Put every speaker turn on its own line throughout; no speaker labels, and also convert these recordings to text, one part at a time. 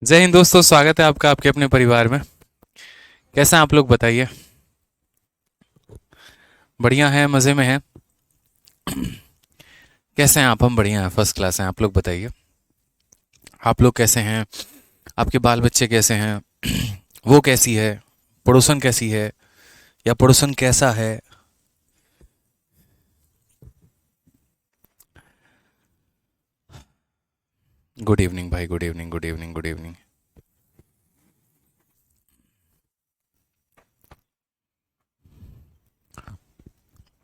जय हिंद दोस्तों, स्वागत है आपका आपके अपने परिवार में। कैसे हैं आप लोग, बताइए। बढ़िया हैं, मज़े में हैं। कैसे हैं आप? हम बढ़िया हैं, फर्स्ट क्लास हैं। आप लोग बताइए, आप लोग कैसे हैं? आपके बाल बच्चे कैसे हैं? वो कैसी है? पड़ोसन कैसी है? या पड़ोसन कैसा है? गुड इवनिंग भाई, good evening, good evening, good evening.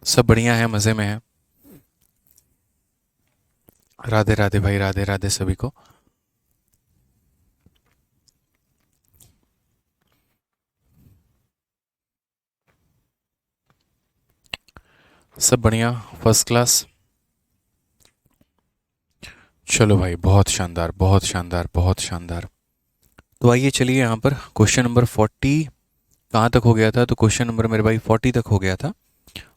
सब बढ़िया है, मज़े में है। राधे राधे भाई, राधे राधे सभी को। सब बढ़िया, फर्स्ट क्लास। चलो भाई, बहुत शानदार, बहुत शानदार, बहुत शानदार। तो आइए चलिए, यहाँ पर क्वेश्चन नंबर 40 कहाँ तक हो गया था? तो क्वेश्चन नंबर मेरे भाई 40 तक हो गया था।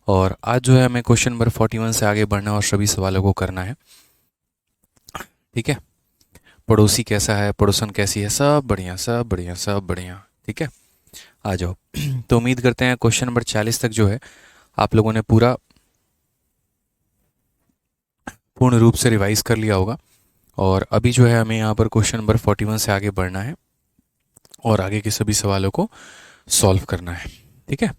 और आज जो है हमें क्वेश्चन नंबर 41 से आगे बढ़ना है और सभी सवालों को करना है। ठीक है। पड़ोसी कैसा है, पड़ोसन कैसी है, सब बढ़िया, सब बढ़िया, सब बढ़िया। ठीक है, आ जाओ। तो उम्मीद करते हैं क्वेश्चन नंबर 40 तक जो है आप लोगों ने पूरा पूर्ण रूप से रिवाइज कर लिया होगा। और अभी जो है हमें यहाँ पर क्वेश्चन नंबर 41 से आगे बढ़ना है और आगे के सभी सवालों को सॉल्व करना है। ठीक है,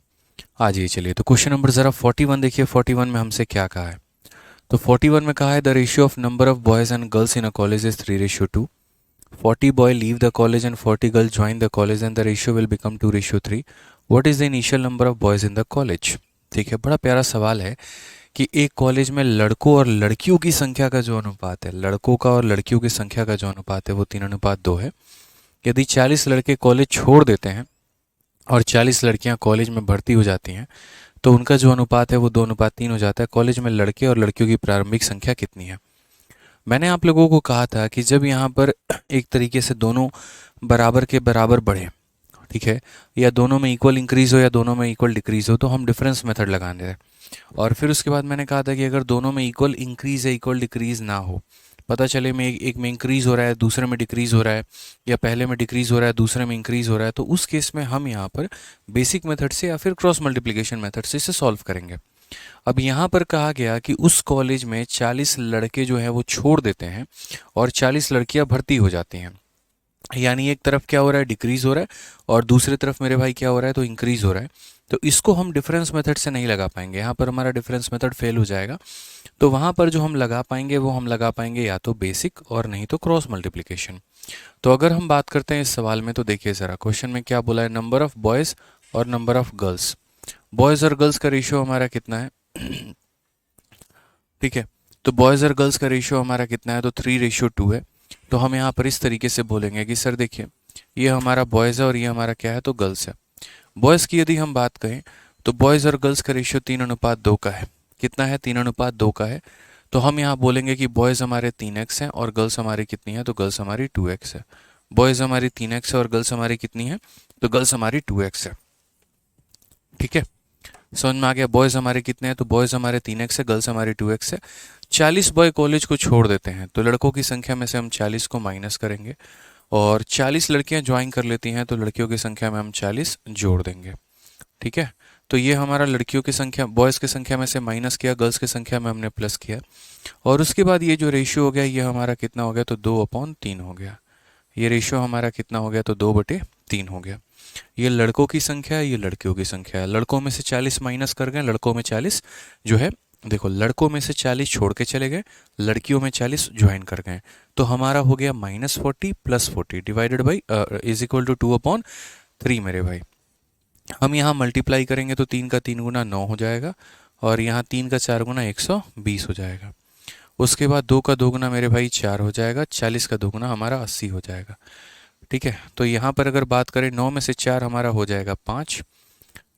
आ जाइए चलिए। तो क्वेश्चन नंबर ज़रा 41 देखिए। 41 में हमसे क्या कहा है? तो 41 में कहा है the ratio of number of boys and girls in a college is 3:2। 40 boy leave the college and 40 girls join the college and the ratio will become 2:3. What is the initial number of boys in the college? ठीक है, बड़ा प्यारा सवाल है कि एक college में लड़कों और लड़कियों की संख्या का जो अनुपात है, लड़कों का और लड़कियों की संख्या का जो अनुपात है वो 3:2 है। यदि 40 लड़के कॉलेज छोड़ देते हैं और 40 लड़कियां कॉलेज में भर्ती हो जाती हैं तो उनका जो अनुपात है वो 2:3 हो जाता है। कॉलेज में लड़के और लड़कियों की प्रारंभिक संख्या कितनी है? मैंने आप लोगों को कहा था कि जब यहाँ पर एक तरीके से दोनों बराबर के बराबर बढ़े, ठीक है, या दोनों में इक्वल इंक्रीज हो या दोनों में इक्वल डिक्रीज हो, तो हम डिफरेंस मेथड लगाने थे। और फिर उसके बाद मैंने कहा था कि अगर दोनों में इक्वल इंक्रीज या इक्वल डिक्रीज ना हो, पता चले में एक में इंक्रीज हो रहा है दूसरे में डिक्रीज हो रहा है, या पहले में डिक्रीज हो रहा है दूसरे में इंक्रीज हो रहा है, तो उस केस में हम यहाँ पर बेसिक मेथड से या फिर क्रॉस मल्टीप्लिकेशन मेथड से इसे सॉल्व करेंगे। अब यहाँ पर कहा गया कि उस कॉलेज में 40 लड़के जो है वो छोड़ देते हैं और 40 लड़कियां भर्ती हो जाती हैं। यानी एक तरफ क्या हो रहा है, डिक्रीज हो रहा है, और दूसरी तरफ मेरे भाई क्या हो रहा है, तो इंक्रीज हो रहा है। तो इसको हम डिफरेंस मेथड से नहीं लगा पाएंगे, यहाँ पर हमारा डिफरेंस मेथड फेल हो जाएगा। तो वहाँ पर जो हम लगा पाएंगे वो हम लगा पाएंगे या तो बेसिक और नहीं तो क्रॉस मल्टीप्लिकेशन। तो अगर हम बात करते हैं इस सवाल में, तो देखिए ज़रा क्वेश्चन में क्या बोला है, नंबर ऑफ बॉयज़ और नंबर ऑफ गर्ल्स। बॉयज़ और गर्ल्स का रेशियो हमारा कितना है? ठीक है, तो बॉयज़ और गर्ल्स का रेशियो हमारा कितना है? तो 3:2 है। तो हम यहाँ पर इस तरीके से बोलेंगे कि सर देखिए, ये हमारा बॉयज़ है और ये हमारा क्या है, तो गर्ल्स है। बॉयज़ की यदि हम बात करें तो बॉयज़ और गर्ल्स का रेशियो 3:2 का है। कितना है? 3:2 का है। तो हम यहाँ बोलेंगे कि बॉयज़ हमारे 3x हैं और गर्ल्स हमारी कितनी है, तो गर्ल्स हमारी 2x है। बॉयज़ हमारी 3x है और गर्ल्स हमारी कितनी है, तो गर्ल्स हमारी 2x है। ठीक है, समझ में आ गया? बॉयज़ हमारे कितने हैं, तो बॉयज़ हमारे 3x है, गर्ल्स हमारी 2x है। 40 बॉय कॉलेज को छोड़ देते हैं तो लड़कों की संख्या में से हम 40 को माइनस करेंगे, और 40 लड़कियां ज्वाइन कर लेती हैं तो लड़कियों की संख्या में हम 40 जोड़ देंगे। ठीक है, तो ये हमारा लड़कियों की संख्या, बॉयज़ की संख्या में से माइनस किया, गर्ल्स की संख्या में हमने प्लस किया। और उसके बाद ये जो रेशियो हो गया ये हमारा कितना हो गया, तो 2/3 हो गया। ये रेशियो हमारा कितना हो गया, तो 2/3 हो गया। ये लड़कों की संख्या है, ये लड़कियों की संख्या है। लड़कों में से 40 माइनस कर गए, लड़कों में 40 जो है, देखो लड़कों में से 40 छोड़ के चले गए, लड़कियों में 40 ज्वाइन कर गए। तो हमारा हो गया -40 + 40 divided by is equal to 2/3 मेरे भाई। हम यहाँ मल्टीप्लाई करेंगे तो 3 का 3 गुना 9 हो जाएगा, और यहाँ 3 का 4 गुना 120 हो जाएगा। उसके बाद 2 का 2 गुना मेरे भाई 4 हो जाएगा, 40 का 2 गुना हमारा 80 हो जाएगा। ठीक है, तो यहाँ पर अगर बात करें 9 में से 4 हमारा हो जाएगा 5।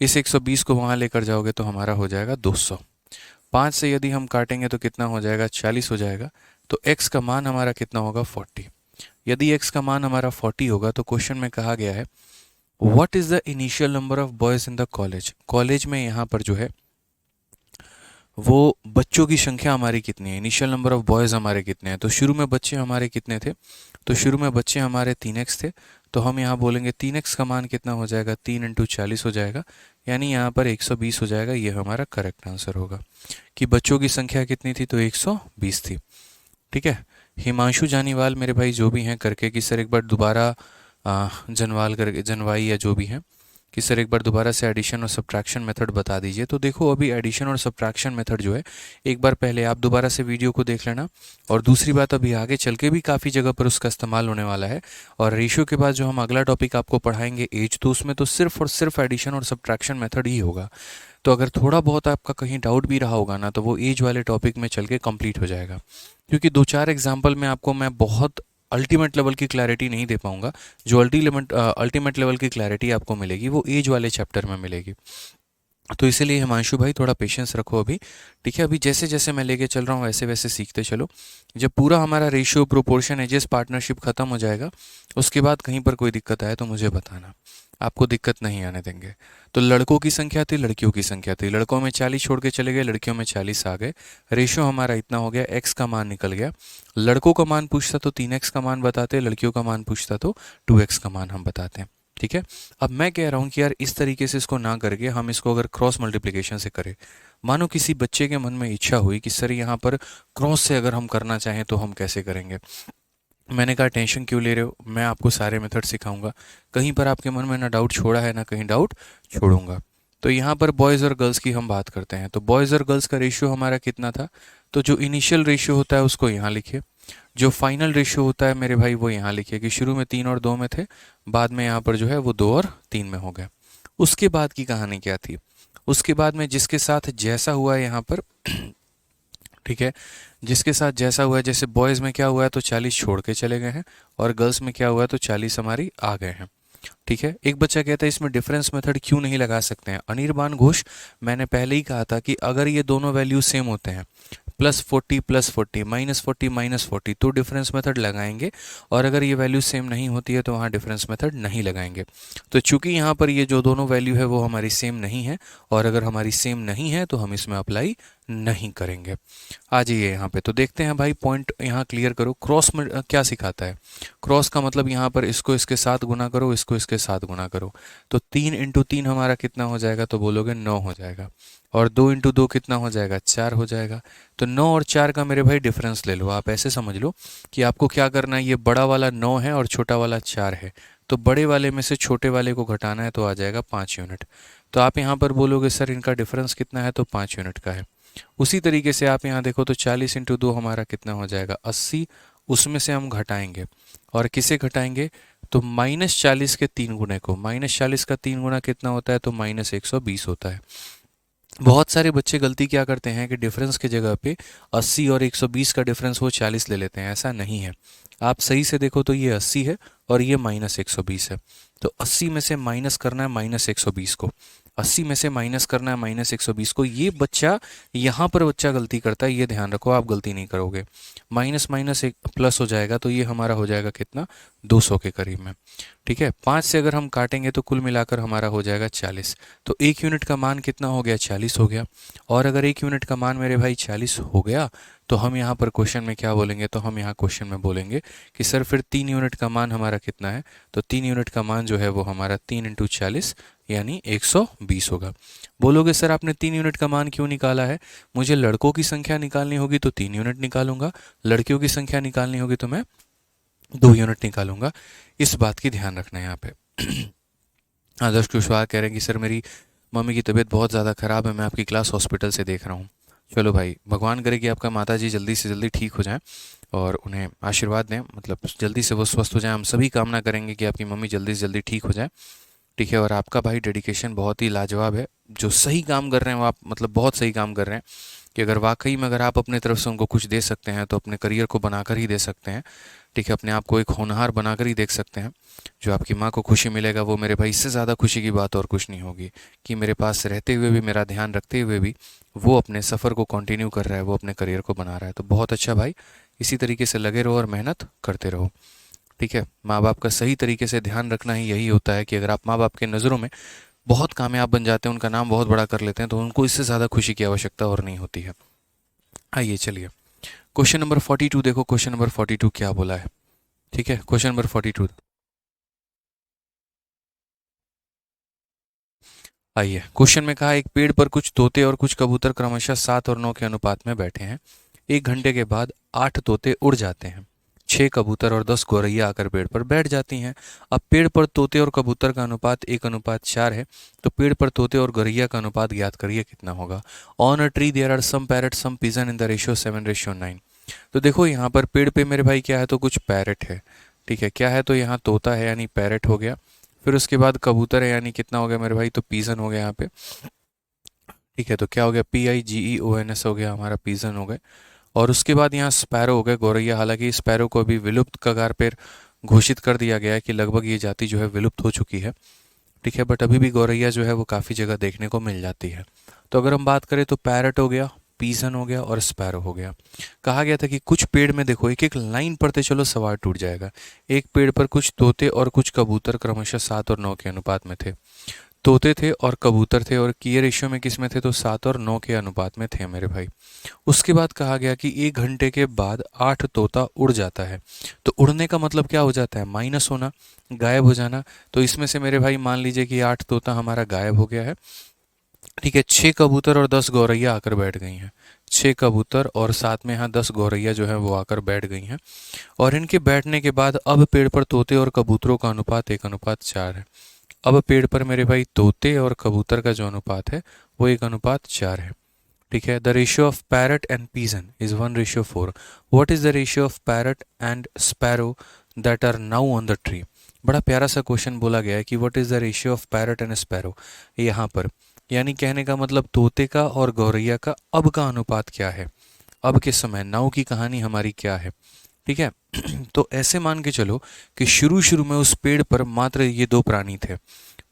इस 120 को वहाँ लेकर जाओगे तो हमारा हो जाएगा 200। 5 से यदि हम काटेंगे तो कितना हो जाएगा, 40 हो जाएगा। तो x का मान हमारा कितना होगा, 40। यदि x का मान हमारा 40 होगा तो क्वेश्चन में कहा गया है what is the initial number of boys in the college. College में यहाँ पर जो है वो बच्चों की संख्या हमारी कितनी है, इनिशियल नंबर ऑफ बॉयज़ हमारे कितने हैं। तो शुरू में बच्चे हमारे कितने थे, तो शुरू में बच्चे हमारे 3x थे। तो हम यहाँ बोलेंगे 3x का मान कितना हो जाएगा, 3 × 40 हो जाएगा, यानी यहाँ पर 120 हो जाएगा। ये हमारा करेक्ट आंसर होगा कि बच्चों की संख्या कितनी थी, तो 120 थी। ठीक है। हिमांशु जानीवाल मेरे भाई जो भी हैं करके कि सर एक बार दोबारा जनवाल करके, जनवाई या जो भी हैं, कि सर एक बार दोबारा से एडिशन और सब्ट्रैक्शन मेथड बता दीजिए। तो देखो अभी एडिशन और सब्ट्रैक्शन मेथड जो है, एक बार पहले आप दोबारा से वीडियो को देख लेना, और दूसरी बात अभी आगे चल के भी काफ़ी जगह पर उसका इस्तेमाल होने वाला है। और रेशियो के बाद जो हम अगला टॉपिक आपको पढ़ाएंगे एज, तो उसमें तो सिर्फ और सिर्फ एडिशन और सब्ट्रैक्शन मेथड ही होगा। तो अगर थोड़ा बहुत आपका कहीं डाउट भी रहा होगा ना, तो वो एज वाले टॉपिक में चल के कंप्लीट हो जाएगा, क्योंकि 2-4 एग्जाम्पल में आपको मैं बहुत अल्टीमेट लेवल की क्लैरिटी नहीं दे पाऊंगा। जो अल्टीमेट लेवल की क्लैरिटी आपको मिलेगी वो एज वाले चैप्टर में मिलेगी। तो इसीलिए हिमांशु भाई थोड़ा पेशेंस रखो अभी। ठीक है, अभी जैसे जैसे मैं लेके चल रहा हूँ वैसे वैसे सीखते चलो। जब पूरा हमारा रेशियो, प्रोपोर्शन, एजेस, पार्टनरशिप खत्म हो जाएगा, उसके बाद कहीं पर कोई दिक्कत आए तो मुझे बताना, आपको दिक्कत नहीं आने देंगे। तो लड़कों की संख्या थी, लड़कियों की संख्या थी, लड़कों में 40 छोड़ के चले गए, लड़कियों में 40 आ गए। रेशियो हमारा इतना हो गया, एक्स का मान निकल गया। लड़कों का मान पूछता तो 3x का मान बताते, लड़कियों का मान पूछता तो 2x का मान हम बताते हैं। ठीक है। अब मैं कह रहा हूँ कि यार इस तरीके से इसको ना करके हम इसको अगर क्रॉस मल्टीप्लिकेशन से करें, मानो किसी बच्चे के मन में इच्छा हुई कि सर यहाँ पर क्रॉस से अगर हम करना चाहें तो हम कैसे करेंगे। मैंने कहा टेंशन क्यों ले रहे हो, मैं आपको सारे मेथड सिखाऊंगा। कहीं पर आपके मन में ना डाउट छोड़ा है ना कहीं डाउट छोड़ूंगा। तो यहाँ पर बॉयज़ और गर्ल्स की हम बात करते हैं। तो बॉयज़ और गर्ल्स का रेशियो हमारा कितना था, तो जो इनिशियल रेशियो होता है उसको यहाँ लिखिए, जो फाइनल रेशियो होता है मेरे भाई वो यहाँ लिखिए कि शुरू में 3 और 2 में थे, बाद में यहाँ पर जो है वो 2 और 3 में हो गए। उसके बाद की कहानी क्या थी, उसके बाद में जिसके साथ जैसा हुआ है यहाँ पर ठीक है, जिसके साथ जैसा हुआ है, जैसे बॉयज़ में क्या हुआ है तो 40 छोड़ के चले गए हैं, और गर्ल्स में क्या हुआ है तो 40 हमारी आ गए हैं। ठीक है। एक बच्चा कहता है इसमें डिफरेंस मेथड क्यों नहीं लगा सकते हैं। अनिर्बान घोष, मैंने पहले ही कहा था कि अगर ये दोनों वैल्यू सेम होते हैं, +40 +40, -40 -40, तो डिफरेंस मेथड लगाएंगे, और अगर ये वैल्यू सेम नहीं होती है तो वहाँ डिफरेंस मेथड नहीं लगाएंगे। तो चूंकि यहाँ पर ये जो दोनों वैल्यू है वो हमारी सेम नहीं है, और अगर हमारी सेम नहीं है तो हम इसमें अप्लाई नहीं करेंगे। आ जाइए यहाँ पे, तो देखते हैं भाई, पॉइंट यहाँ क्लियर करो। क्रॉस में क्या सिखाता है, क्रॉस का मतलब यहाँ पर इसको इसके साथ गुना करो, इसको इसके साथ गुना करो। तो 3 × 3 हमारा कितना हो जाएगा, तो बोलोगे 9 हो जाएगा, और 2 × 2 कितना हो जाएगा, 4 हो जाएगा। तो 9 और 4 का मेरे भाई डिफरेंस ले लो। आप ऐसे समझ लो कि आपको क्या करना है, ये बड़ा वाला 9 है और छोटा वाला 4 है, तो बड़े वाले में से छोटे वाले को घटाना है, तो आ जाएगा 5 यूनिट। तो आप यहाँ पर बोलोगे सर इनका डिफरेंस कितना है, तो 5 यूनिट का है। उसी तरीके से आप यहाँ देखो तो 40 × 2 हमारा कितना हो जाएगा, 80। उसमें से हम घटाएंगे, और किसे घटाएंगे, तो -40 के 3 गुने को। -40 का 3 गुना कितना होता है, तो -120 होता है। बहुत सारे बच्चे गलती क्या करते हैं कि डिफरेंस की जगह पे 80 और 120 का डिफरेंस वो 40 ले लेते हैं। ऐसा नहीं है, आप सही से देखो तो ये 80 है और ये -120 है। तो 80 में से माइनस करना है -120 को, 80 में से माइनस करना है -120 को। ये बच्चा, यहाँ पर बच्चा गलती करता है, ये ध्यान रखो, आप गलती नहीं करोगे। माइनस माइनस एक प्लस हो जाएगा, तो ये हमारा हो जाएगा कितना, 200 के करीब में। ठीक है, 5 से अगर हम काटेंगे तो कुल मिलाकर हमारा हो जाएगा 40। तो 1 यूनिट का मान कितना हो गया, 40 हो गया। और अगर 1 यूनिट का मान मेरे भाई 40 हो गया, तो हम यहाँ पर क्वेश्चन में क्या बोलेंगे, तो हम यहाँ क्वेश्चन में बोलेंगे कि सर फिर 3 यूनिट का मान हमारा कितना है। तो 3 यूनिट का मान जो है वो हमारा 3 × 40 यानी 120 होगा। बोलोगे सर आपने 3 यूनिट का मान क्यों निकाला है, मुझे लड़कों की संख्या निकालनी होगी तो 3 यूनिट निकालूंगा, लड़कियों की संख्या निकालनी होगी तो मैं 2 यूनिट निकालूंगा। इस बात की ध्यान रखना है यहाँ पे। आदर्श कुशवाहा कह रहे हैं कि सर मेरी मम्मी की तबीयत बहुत ज़्यादा ख़राब है, मैं आपकी क्लास हॉस्पिटल से देख रहा हूँ। चलो भाई, भगवान करे कि आपका माता जी जल्दी से जल्दी ठीक हो जाएं और उन्हें आशीर्वाद दें, मतलब जल्दी से वो स्वस्थ हो जाएं। हम सभी कामना करेंगे कि आपकी मम्मी जल्दी से जल्दी ठीक हो जाए। ठीक है, और आपका भाई डेडिकेशन बहुत ही लाजवाब है, जो सही काम कर रहे हैं वो आप मतलब बहुत सही काम कर रहे हैं, कि अगर वाकई में अगर आप अपने तरफ से उनको कुछ दे सकते हैं तो अपने करियर को बनाकर ही दे सकते हैं। ठीक है, अपने आप को एक होनहार बनाकर ही देख सकते हैं। जो आपकी माँ को खुशी मिलेगा वो मेरे भाई इससे ज़्यादा खुशी की बात और कुछ नहीं होगी, कि मेरे पास रहते हुए भी, मेरा ध्यान रखते हुए भी वो अपने सफ़र को कंटिन्यू कर रहा है, वो अपने करियर को बना रहा है। तो बहुत अच्छा भाई, इसी तरीके से लगे रहो और मेहनत करते रहो। ठीक है, माँ बाप का सही तरीके से ध्यान रखना ही यही होता है कि अगर आप माँ बाप के नज़रों में बहुत कामयाब बन जाते हैं, उनका नाम बहुत बड़ा कर लेते हैं, तो उनको इससे ज़्यादा खुशी की आवश्यकता और नहीं होती है। आइए चलिए क्वेश्चन नंबर 42 देखो, क्वेश्चन नंबर 42 क्या बोला है। ठीक है, क्वेश्चन नंबर 42। आइए, क्वेश्चन में कहा एक पेड़ पर कुछ तोते और कुछ कबूतर क्रमशः 7 और 9 के अनुपात में बैठे हैं। 1 घंटे के बाद 8 तोते उड़ जाते हैं, 6 कबूतर और 10 गौरैया आकर पेड़ पर बैठ जाती हैं। अब पेड़ पर तोते और कबूतर का अनुपात 1:4 है, तो पेड़ पर तोते और गौरैया का अनुपात ज्ञात करिए कितना होगा। On a tree there are some parrot some pigeon in the ratio 7:9। तो देखो यहाँ पर पेड़ पे मेरे भाई क्या है, तो कुछ पैरट है। ठीक है, क्या है, तो यहाँ तोता है यानी पैरट हो गया। फिर उसके बाद कबूतर है यानी कितना हो गया मेरे भाई, तो पीजन हो गया यहाँ पे। ठीक है, तो क्या हो गया, PIGEONS हो गया, हमारा पीजन हो गए। और उसके बाद यहाँ स्पैरो हो गए, गौरैया। हालांकि स्पैरो को अभी विलुप्त कगार पर घोषित कर दिया गया है कि लगभग ये जाति जो है विलुप्त हो चुकी है। ठीक है, बट अभी भी गौरैया जो है वो काफ़ी जगह देखने को मिल जाती है। तो अगर हम बात करें तो पैरट हो गया, पीसन हो गया और स्पैरो हो गया। कहा गया था कि कुछ पेड़ में देखो, एक एक लाइन पढ़ते चलो सवाल टूट जाएगा। एक पेड़ पर कुछ तोते और कुछ कबूतर क्रमशः 7 और 9 के अनुपात में थे। तोते थे और कबूतर थे, और किए रेशियो में किस में थे, तो 7 और 9 के अनुपात में थे मेरे भाई। उसके बाद कहा गया कि 1 घंटे के बाद 8 तोता उड़ जाता है। तो उड़ने का मतलब क्या हो जाता है, माइनस होना, गायब हो जाना। तो इसमें से मेरे भाई मान लीजिए कि 8 तोता हमारा गायब हो गया है। ठीक है, 6 कबूतर और 10 गौरैया आकर बैठ गई हैं। 6 कबूतर और साथ में यहाँ 10 गौरैया जो है वो आकर बैठ गई हैं। और इनके बैठने के बाद अब पेड़ पर तोते और कबूतरों का अनुपात 1:4 है। अब पेड़ पर मेरे भाई तोते और कबूतर का जो अनुपात है वो 1:4 है। ठीक है, the ratio of parrot and pigeon is 1:4। What is the ratio of parrot and sparrow that are now on the tree. बड़ा प्यारा सा क्वेश्चन बोला गया है कि what is the ratio of parrot and sparrow. यहाँ पर यानी कहने का मतलब तोते का और गौरैया का अब का अनुपात क्या है, अब के समय नाउ की कहानी हमारी क्या है। ठीक है, तो ऐसे मान के चलो कि शुरू शुरू में उस पेड़ पर मात्र ये दो प्राणी थे,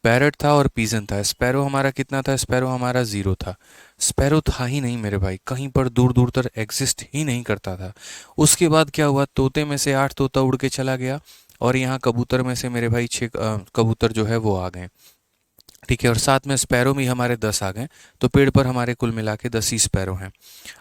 पैरट था और पीजन था। स्पैरो हमारा कितना था, स्पैरो हमारा 0 था। स्पैरो था ही नहीं मेरे भाई, कहीं पर दूर दूर तक एग्जिस्ट ही नहीं करता था। उसके बाद क्या हुआ, तोते में से 8 तोता उड़ के चला गया, और यहाँ कबूतर में से मेरे भाई 6 कबूतर जो है वो आ गए। ठीक है, और साथ में स्पैरो में हमारे 10 आ गए, तो पेड़ पर हमारे कुल मिला के 10 ही स्पैरो हैं।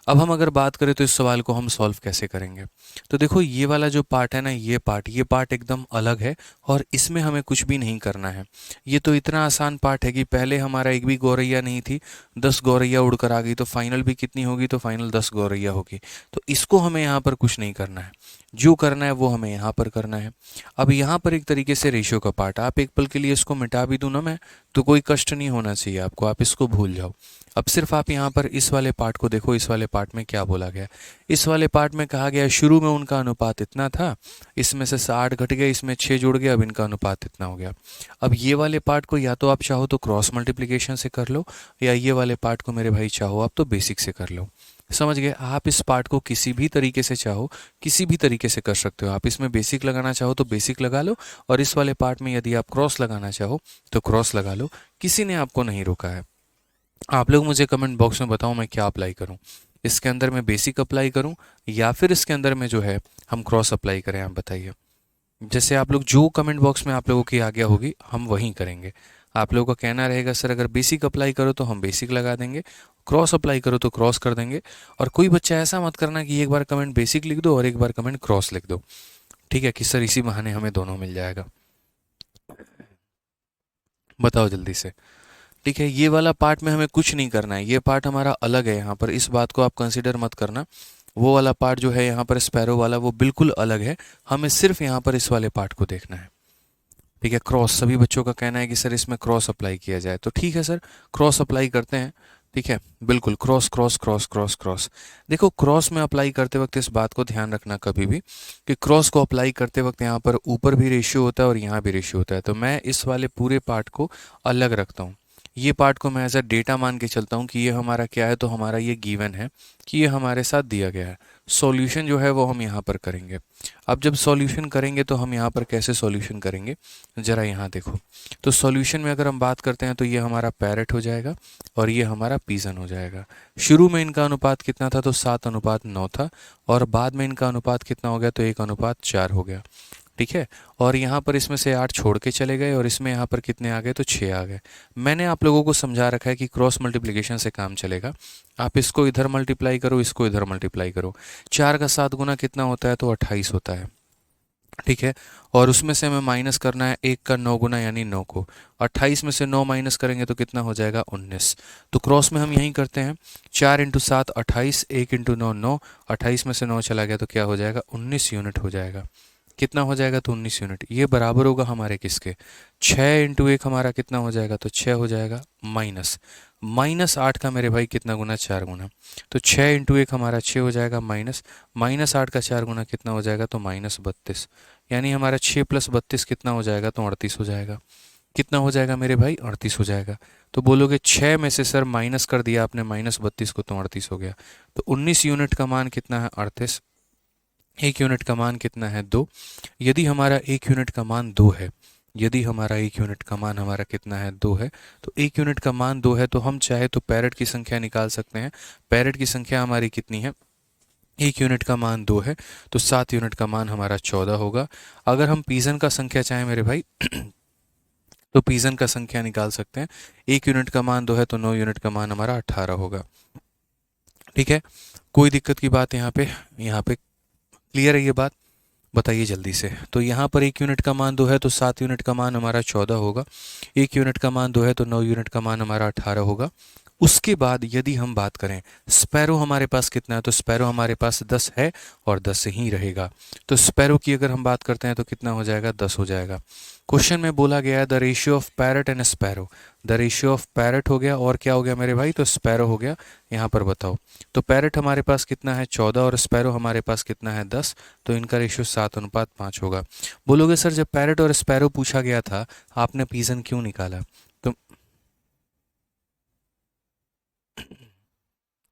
अब हम अगर बात करें तो इस सवाल को हम सॉल्व कैसे करेंगे। तो देखो ये वाला जो पार्ट है ना, ये पार्ट एकदम अलग है, और इसमें हमें कुछ भी नहीं करना है। ये तो इतना आसान पार्ट है कि पहले हमारा एक भी गौरैया नहीं थी, 10 गौरैया उड़कर आ गई, तो फाइनल भी कितनी होगी, तो फाइनल 10 गौरैया होगी। तो इसको हमें यहाँ पर कुछ नहीं करना है, जो करना है वो हमें यहाँ पर करना है। अब यहाँ पर एक तरीके से रेशियो का पार्ट, आप एक पल के लिए इसको मिटा भी दूँ ना मैं, तो कोई कष्ट नहीं होना चाहिए आपको, आप इसको भूल जाओ। अब सिर्फ आप यहाँ पर इस वाले पार्ट को देखो, इस वाले पार्ट में क्या बोला गया। इस वाले पार्ट में कहा गया शुरू में उनका अनुपात इतना था, इसमें से 8 घट गए, इसमें 6 जुड़ गए, अब इनका अनुपात इतना हो गया। अब ये वाले पार्ट को या तो आप चाहो तो क्रॉस मल्टीप्लिकेशन से कर लो, या ये वाले पार्ट को मेरे भाई चाहो आप तो बेसिक से कर लो। समझ गए, आप इस पार्ट को किसी भी तरीके से चाहो किसी भी तरीके से कर सकते हो। आप इसमें बेसिक लगाना चाहो तो बेसिक लगा लो, और इस वाले पार्ट में यदि आप क्रॉस लगाना चाहो तो क्रॉस लगा लो, किसी ने आपको नहीं रोका है। आप लोग मुझे कमेंट बॉक्स में बताओ मैं क्या अप्लाई करूं, इसके अंदर मैं बेसिक अप्लाई करूं या फिर इसके अंदर में जो है हम क्रॉस अप्लाई करें, आप बताइए। जैसे आप लोग जो कमेंट बॉक्स में आप लोगों की आज्ञा होगी हम वहीं करेंगे। आप लोगों का कहना रहेगा सर अगर बेसिक अप्लाई करो तो हम बेसिक लगा देंगे, क्रॉस अप्लाई करो तो क्रॉस कर देंगे। और कोई बच्चा ऐसा मत करना कि एक बार कमेंट बेसिक लिख दो और एक बार कमेंट क्रॉस लिख दो। ठीक है, कि सर इसी बहाने हमें दोनों मिल जाएगा। बताओ जल्दी से। ठीक है, ये वाला पार्ट में हमें कुछ नहीं करना है, ये पार्ट हमारा अलग है, यहाँ पर इस बात को आप कंसिडर मत करना। वो वाला पार्ट जो है यहाँ पर स्पैरो वाला वो बिल्कुल अलग है, हमें सिर्फ यहाँ पर इस वाले पार्ट को देखना है। ठीक है, क्रॉस, सभी बच्चों का कहना है कि सर इसमें क्रॉस अप्लाई किया जाए, तो ठीक है सर क्रॉस अप्लाई करते हैं। ठीक है, बिल्कुल cross cross cross cross cross. देखो क्रॉस में अप्लाई करते वक्त इस बात को ध्यान रखना कभी भी कि क्रॉस को अप्लाई करते वक्त यहाँ पर ऊपर भी रेशियो होता है और यहाँ भी रेशियो होता है। तो मैं इस वाले पूरे पार्ट को अलग रखता हूँ, ये पार्ट को मैं एज अ डेटा मान के चलता हूँ कि ये हमारा क्या है, तो हमारा ये गिवन है कि ये हमारे साथ दिया गया है। सॉल्यूशन जो है वो हम यहाँ पर करेंगे। अब जब सॉल्यूशन करेंगे तो हम यहाँ पर कैसे सॉल्यूशन करेंगे, ज़रा यहाँ देखो। तो सॉल्यूशन में अगर हम बात करते हैं तो ये हमारा पैरट हो जाएगा और ये हमारा पीजन हो जाएगा। शुरू में इनका अनुपात कितना था, तो 7:9 था, और बाद में इनका अनुपात कितना हो गया, तो 1:4 हो गया। ठीक है। और यहाँ पर इसमें से 8 छोड़ के चले गए और इसमें यहाँ पर कितने आ गए, तो 6 आ गए। मैंने आप लोगों को समझा रखा है कि क्रॉस मल्टीप्लिकेशन से काम चलेगा। आप इसको इधर मल्टीप्लाई करो, इसको इधर मल्टीप्लाई करो। 4 का 7 गुना कितना होता है, तो 28 होता है। ठीक है। और उसमें से हमें माइनस करना है 1 का 9 गुना यानी 9 को। 28 में से 9 माइनस करेंगे तो कितना हो जाएगा, 19। तो क्रॉस में हम यही करते हैं, 4 इंटू 7 28, 1 इंटू 9 9, 28 में से 9 चला गया तो क्या हो जाएगा, 19 यूनिट हो जाएगा। कितना हो जाएगा, तो 19 यूनिट। ये बराबर होगा हमारे किसके, 6 इंटू 1 हमारा कितना हो जाएगा, तो 6 हो जाएगा। माइनस माइनस 8 का मेरे भाई कितना गुना, 4 गुना। तो 6 इंटू 1 हमारा 6 हो जाएगा, माइनस माइनस 8 का 4 गुना कितना हो जाएगा, तो -32। यानी हमारा 6 + 32 कितना हो जाएगा, तो 38 हो जाएगा। कितना हो जाएगा मेरे भाई, 38 हो जाएगा। तो बोलोगे 6 में से सर माइनस कर दिया आपने -32 को, तो 38 हो गया। तो 19 यूनिट का मान कितना है, 38। 1 यूनिट का मान कितना है, 2। यदि हमारा 1 यूनिट का मान 2 है, यदि हमारा 1 यूनिट का मान हमारा कितना है, 2 है, तो 1 यूनिट का मान 2 है, तो हम चाहे तो पैरेट की संख्या निकाल सकते हैं। पैरेट की संख्या हमारी कितनी है, 1 यूनिट का मान 2 है, तो 7 यूनिट का मान हमारा 14 होगा। अगर हम पीजन का संख्या चाहें मेरे भाई तो पीजन का संख्या निकाल सकते हैं। 1 यूनिट का मान 2 है, तो 9 यूनिट का मान हमारा 18 होगा। ठीक है, कोई दिक्कत की बात यहाँ पे क्लियर है ये बात, बताइए जल्दी से। तो यहाँ पर 1 यूनिट का मान 2 है, तो 7 यूनिट का मान हमारा 14 होगा। 1 यूनिट का मान 2 है, तो 9 यूनिट का मान हमारा 18 होगा। उसके बाद यदि हम बात करें स्पैरो हमारे पास कितना है, तो स्पैरो हमारे पास 10 है और 10 ही रहेगा। तो स्पैरो की अगर हम बात करते हैं तो कितना हो जाएगा, 10 हो जाएगा। क्वेश्चन में बोला गया है the ratio of parrot and sparrow. The ratio of parrot हो गया और क्या हो गया मेरे भाई, तो स्पैरो हो गया। यहाँ पर बताओ, तो पैरट हमारे पास कितना है, 14, और स्पैरो हमारे पास कितना है, 10। तो इनका रेशियो 7:5 होगा। बोलोगे सर जब पैरट और स्पैरो पूछा गया था आपने पीजन क्यों निकाला, तो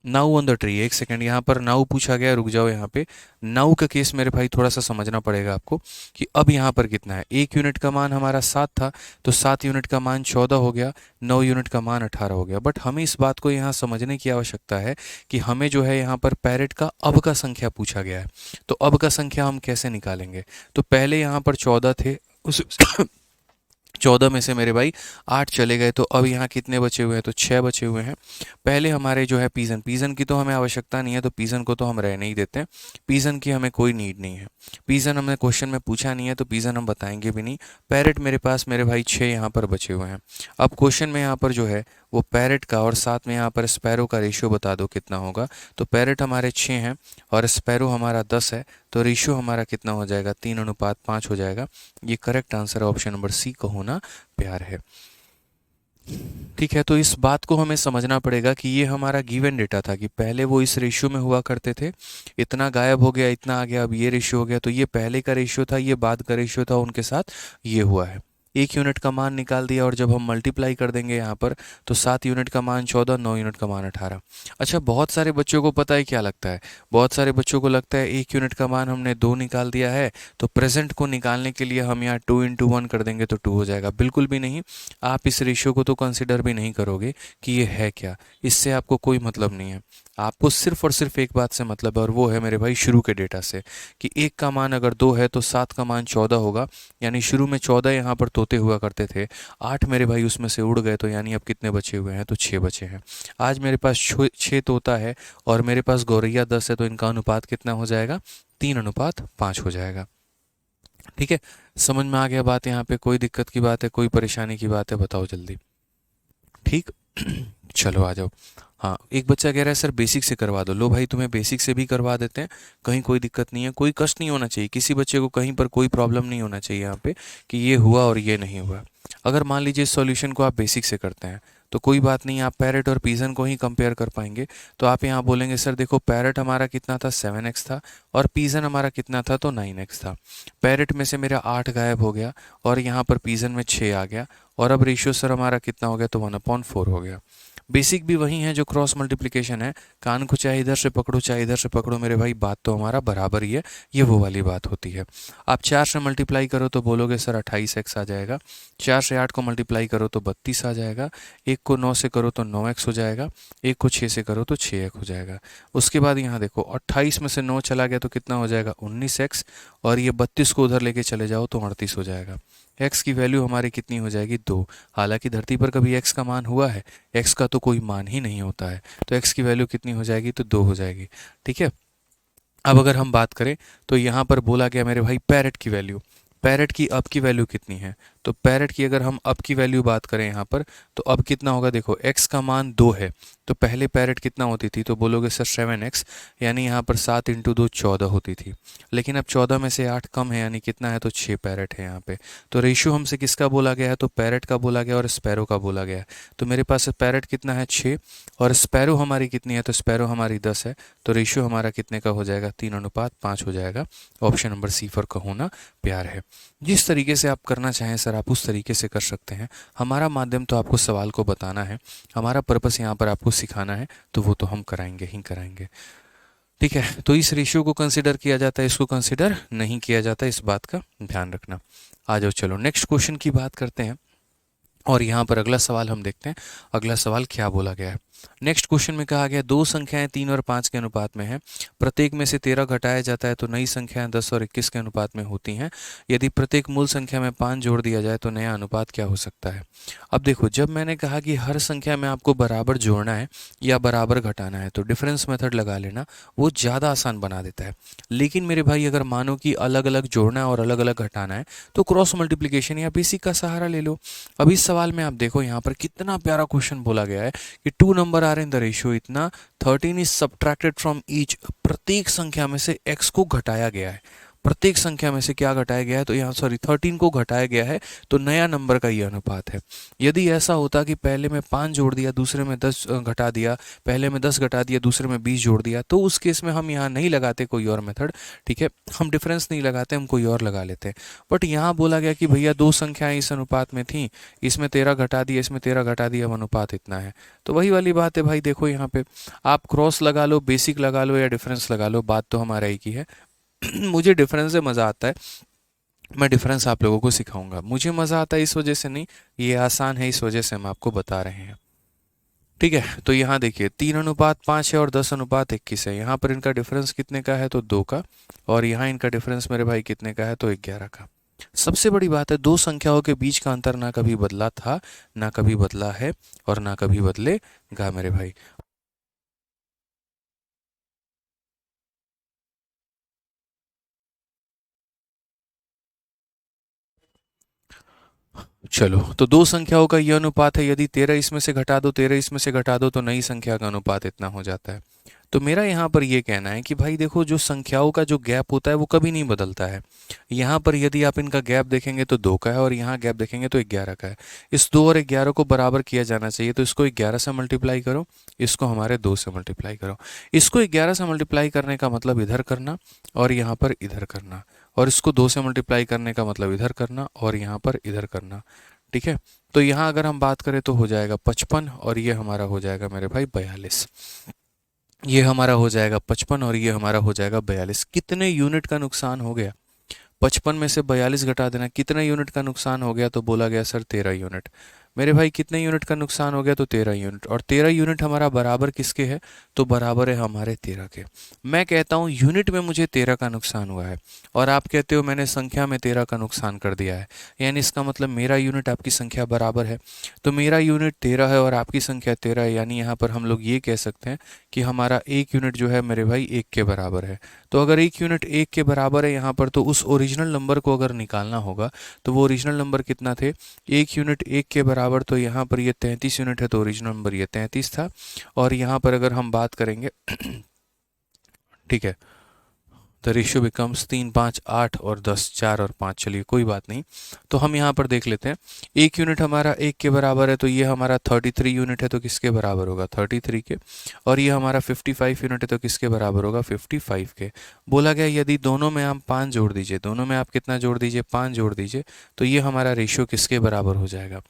नाउ ऑन द ट्री, एक सेकंड, यहाँ पर नाउ पूछा गया, रुक जाओ। यहाँ पे नाउ का केस मेरे भाई थोड़ा सा समझना पड़ेगा आपको कि अब यहाँ पर कितना है। 1 यूनिट का मान हमारा 7 था, तो 7 यूनिट का मान 14 हो गया, 9 यूनिट का मान 18 हो गया। बट हमें इस बात को यहाँ समझने की आवश्यकता है कि हमें जो है यहाँ पर पैरेट का अब का संख्या पूछा गया है। तो अब का संख्या हम कैसे निकालेंगे, तो पहले यहाँ पर 14 थे, उस 14 में से मेरे भाई 8 चले गए, तो अब यहाँ कितने बचे हुए हैं, तो 6 बचे हुए हैं। पहले हमारे जो है पीजन, पीजन की तो हमें आवश्यकता नहीं है, तो पीजन को तो हम रहने ही देते हैं। पीजन की हमें कोई नीड नहीं है, पीजन हमने क्वेश्चन में पूछा नहीं है, तो पीजन हम बताएंगे भी नहीं। पैरेट मेरे पास मेरे भाई 6 यहाँ पर बचे हुए हैं। अब क्वेश्चन में यहाँ पर जो है वो पैरेट का और साथ में यहाँ पर स्पैरो का रेशियो बता दो कितना होगा। तो पैरेट हमारे 6 हैं और स्पैरो हमारा 10 है, तो रेशियो हमारा कितना हो जाएगा, 3:5 हो जाएगा। ये करेक्ट आंसर है, ऑप्शन नंबर सी का होना प्यार है। ठीक है, तो इस बात को हमें समझना पड़ेगा कि ये हमारा गिवन डेटा था कि पहले वो इस रेशियो में हुआ करते थे, इतना गायब हो गया, इतना आ गया, अब ये रेशियो हो गया। तो ये पहले का रेशियो था, ये बाद का रेशियो था, उनके साथ ये हुआ है। 1 यूनिट का मान निकाल दिया और जब हम मल्टीप्लाई कर देंगे यहाँ पर, तो 7 यूनिट का मान 14, 9 यूनिट का मान 18। अच्छा, बहुत सारे बच्चों को पता है क्या लगता है, बहुत सारे बच्चों को लगता है 1 यूनिट का मान हमने 2 निकाल दिया है, तो प्रेजेंट को निकालने के लिए हम यहाँ 2 × 1 कर देंगे तो 2 हो जाएगा। बिल्कुल भी नहीं, आप इस रेशियो को तो कंसिडर भी नहीं करोगे कि ये है क्या, इससे आपको कोई मतलब नहीं है। आपको सिर्फ और सिर्फ एक बात से मतलब है, और वो है मेरे भाई शुरू के डेटा से, कि 1 का मान अगर 2 है तो 7 का मान 14 होगा। यानी शुरू में 14 यहाँ पर तोते हुआ करते थे, 8 मेरे भाई उसमें से उड़ गए, तो यानी अब कितने बचे हुए हैं, तो 6 बचे हैं। आज मेरे पास 6 तोता है और मेरे पास गौरैया 10 है, तो इनका अनुपात कितना हो जाएगा, 3:5 हो जाएगा। ठीक है, समझ में आ गया बात, यहाँ पे कोई दिक्कत की बात है, कोई परेशानी की बात है, बताओ जल्दी। ठीक चलो आ जाओ। हाँ, एक बच्चा कह रहा है सर बेसिक से करवा दो। लो भाई, तुम्हें बेसिक से भी करवा देते हैं, कहीं कोई दिक्कत नहीं है, कोई कष्ट नहीं होना चाहिए, किसी बच्चे को कहीं पर कोई प्रॉब्लम नहीं होना चाहिए यहाँ पे कि ये हुआ और ये नहीं हुआ। अगर मान लीजिए इस सॉल्यूशन को आप बेसिक से करते हैं तो कोई बात नहीं, आप पैरेट और पीजन को ही कंपेयर कर पाएंगे। तो आप यहाँ बोलेंगे सर देखो पैरेट हमारा कितना था, 7x था, और पीजन हमारा कितना था, तो 9x था। पैरेट में से मेरा 8 गायब हो गया और यहाँ पर पीजन में 6 आ गया, और अब रेशियो सर हमारा कितना हो गया, तो 1/4 हो गया। बेसिक भी वही है जो क्रॉस मल्टीप्लिकेशन है, कान को चाहे इधर से पकड़ो चाहे इधर से पकड़ो मेरे भाई, बात तो हमारा बराबर ही है, ये वो वाली बात होती है। आप 4 से मल्टीप्लाई करो तो बोलोगे सर 28x आ जाएगा, 4 से 8 को मल्टीप्लाई करो तो 32 आ जाएगा, 1 को 9 से करो तो 9x हो जाएगा, 1 को 6 से करो तो 6x हो जाएगा। उसके बाद यहाँ देखो 28 में से 9 चला गया तो कितना हो जाएगा 19x, और ये 32 को उधर लेके चले जाओ तो 38 हो जाएगा। x की वैल्यू हमारी कितनी हो जाएगी 2। हालांकि धरती पर कभी x का मान हुआ है, x का तो कोई मान ही नहीं होता है, तो x की वैल्यू कितनी हो जाएगी तो 2 हो जाएगी। ठीक है, अब अगर हम बात करें तो यहाँ पर बोला गया मेरे भाई पैरेट की वैल्यू, पैरेट की अब की वैल्यू कितनी है, तो पैरेट की अगर हम अब की वैल्यू बात करें यहाँ पर तो अब कितना होगा, देखो x का मान 2 है तो पहले पैरेट कितना होती थी, तो बोलोगे सर 7x, यानी यहाँ पर 7 × 2 14 होती थी, लेकिन अब 14 में से 8 कम है यानी कितना है तो 6 पैरेट है यहाँ पे। तो रेशियो हमसे किसका बोला गया है, तो पैरेट का बोला गया और स्पैरो का बोला गया है। तो मेरे पास पैरेट कितना है 6 और स्पैरो हमारी कितनी है, तो स्पैरो हमारी 10 है, तो रेशियो हमारा कितने का हो जाएगा 3:5 हो जाएगा। ऑप्शन नंबर सी फॉर कहो ना प्यार है। जिस तरीके से आप करना चाहें सर आप उस तरीके से कर सकते हैं, हमारा माध्यम तो आपको सवाल को बताना है, हमारा पर्पस यहाँ पर आपको सिखाना है, तो वो तो हम कराएंगे ही कराएंगे। ठीक है, तो इस रेशियो को कंसिडर किया जाता है, इसको कंसिडर नहीं किया जाता, इस बात का ध्यान रखना। आ जाओ चलो नेक्स्ट क्वेश्चन की बात करते हैं, और यहाँ पर अगला सवाल हम देखते हैं, अगला सवाल क्या बोला गया है। नेक्स्ट क्वेश्चन में कहा गया दो संख्याएं 3 और 5 के अनुपात में हैं, प्रत्येक में से 13 घटाया जाता है तो नई संख्याएं 10 और 21 के अनुपात में होती हैं, यदि प्रत्येक मूल संख्या में 5 जोड़ दिया जाए तो नया अनुपात क्या हो सकता है। अब देखो, जब मैंने कहा कि हर संख्या में आपको बराबर जोड़ना है या बराबर घटाना है तो डिफरेंस मेथड लगा लेना, वो ज़्यादा आसान बना देता है। लेकिन मेरे भाई अगर मानो कि अलग अलग जोड़ना है और अलग अलग घटाना है तो क्रॉस मल्टीप्लिकेशन या बेसिक का सहारा ले लो। अब इस सवाल में आप देखो यहाँ पर कितना प्यारा क्वेश्चन बोला गया है कि 2 number are in the ratio इतना 13 इज सब्ट्रैक्टेड फ्रॉम ईच, प्रत्येक संख्या में से x को घटाया गया है, प्रत्येक संख्या में से क्या घटाया गया है, तो यहाँ 13 को घटाया गया है, तो नया नंबर का ये अनुपात है। यदि ऐसा होता कि पहले में 5 जोड़ दिया दूसरे में 10 घटा दिया, पहले में 10 घटा दिया दूसरे में 20 जोड़ दिया, तो उस केस में हम यहाँ नहीं लगाते कोई और मेथड। ठीक है, हम डिफरेंस नहीं लगाते, हम कोई और लगा लेते हैं। बट यहाँ बोला गया कि भैया दो संख्याएं इस अनुपात में थी, इसमें 13 घटा दिया इसमें 13 घटा दिया, अनुपात इतना है। तो वही वाली बात है भाई, देखो यहाँ पे आप क्रॉस लगा लो, बेसिक लगा लो या डिफरेंस लगा लो, बात तो हमारा एक ही है। मुझे डिफरेंस से मज़ा आता है, मैं डिफरेंस आप लोगों को सिखाऊंगा, मुझे मज़ा आता है इस वजह से नहीं, ये आसान है इस वजह से हम आपको बता रहे हैं। ठीक है, तो यहाँ देखिए 3:5 है और 10:21 है, यहाँ पर इनका डिफरेंस कितने का है तो 2 का, और यहाँ इनका डिफरेंस मेरे भाई कितने का है तो 11 का। सबसे बड़ी बात है, दो संख्याओं के बीच का अंतर ना कभी बदला था, ना कभी बदला है और ना कभी बदलेगा मेरे भाई। चलो, तो दो संख्याओं का यह अनुपात है, यदि 13 इसमें से घटा दो 13 इसमें से घटा दो तो नई संख्या का अनुपात इतना हो जाता है। तो मेरा यहाँ पर ये कहना है कि भाई देखो, जो संख्याओं का जो गैप होता है वो कभी नहीं बदलता है। यहाँ पर यदि आप इनका गैप देखेंगे तो 2 का है और यहाँ गैप देखेंगे तो 11 का है। इस 2 और 11 को बराबर किया जाना चाहिए, तो इसको 11 से मल्टीप्लाई करो, इसको हमारे 2 से मल्टीप्लाई करो। इसको 11 से मल्टीप्लाई करने का मतलब इधर करना और यहाँ पर इधर करना, और इसको 2 से मल्टीप्लाई करने का मतलब इधर करना और यहाँ पर इधर करना। ठीक है, तो यहाँ अगर हम बात करें तो हो जाएगा 55 और ये हमारा हो जाएगा मेरे भाई 42। ये हमारा हो जाएगा 55 और ये हमारा हो जाएगा 42। कितने यूनिट का नुकसान हो गया, 55 में से 42 घटा देना, कितने यूनिट का नुकसान हो गया, तो बोला गया सर 13 यूनिट। मेरे भाई कितने यूनिट का नुकसान हो गया, तो 13 यूनिट, और 13 यूनिट हमारा बराबर किसके है, तो बराबर है हमारे 13 के। मैं कहता हूँ यूनिट में मुझे 13 का नुकसान हुआ है और आप कहते हो मैंने संख्या में 13 का नुकसान कर दिया है, यानी इसका मतलब मेरा यूनिट आपकी संख्या बराबर है। तो मेरा यूनिट 13 है और आपकी संख्या 13 है, यानी यहाँ पर हम लोग ये कह सकते हैं कि हमारा एक यूनिट जो है मेरे भाई 1 के बराबर है। तो अगर एक यूनिट 1 के बराबर है यहाँ पर, तो उस ओरिजिनल नंबर को अगर निकालना होगा तो वो ओरिजिनल नंबर कितना थे, एक यूनिट 1 के बराबर, तो यहाँ पर ये 33 यूनिट है, तो ओरिजिनल नंबर ये 33 था। और यहाँ पर अगर हम बात करेंगे ठीक है, द रेशियो बिकम्स 3 5 8 और 10 4 और 5, चलिए कोई बात नहीं। तो हम यहाँ पर देख लेते हैं, एक यूनिट हमारा 1 के बराबर है, तो ये हमारा 33 यूनिट है, तो किसके बराबर होगा 33 के, और ये हमारा 55 यूनिट है, तो किसके बराबर होगा 55 के। बोला गया यदि दोनों में आप 5 जोड़ दीजिए, दोनों में आप कितना जोड़ दीजिए 5 जोड़ दीजिए, तो ये हमारा रेशियो किसके बराबर हो जाएगा,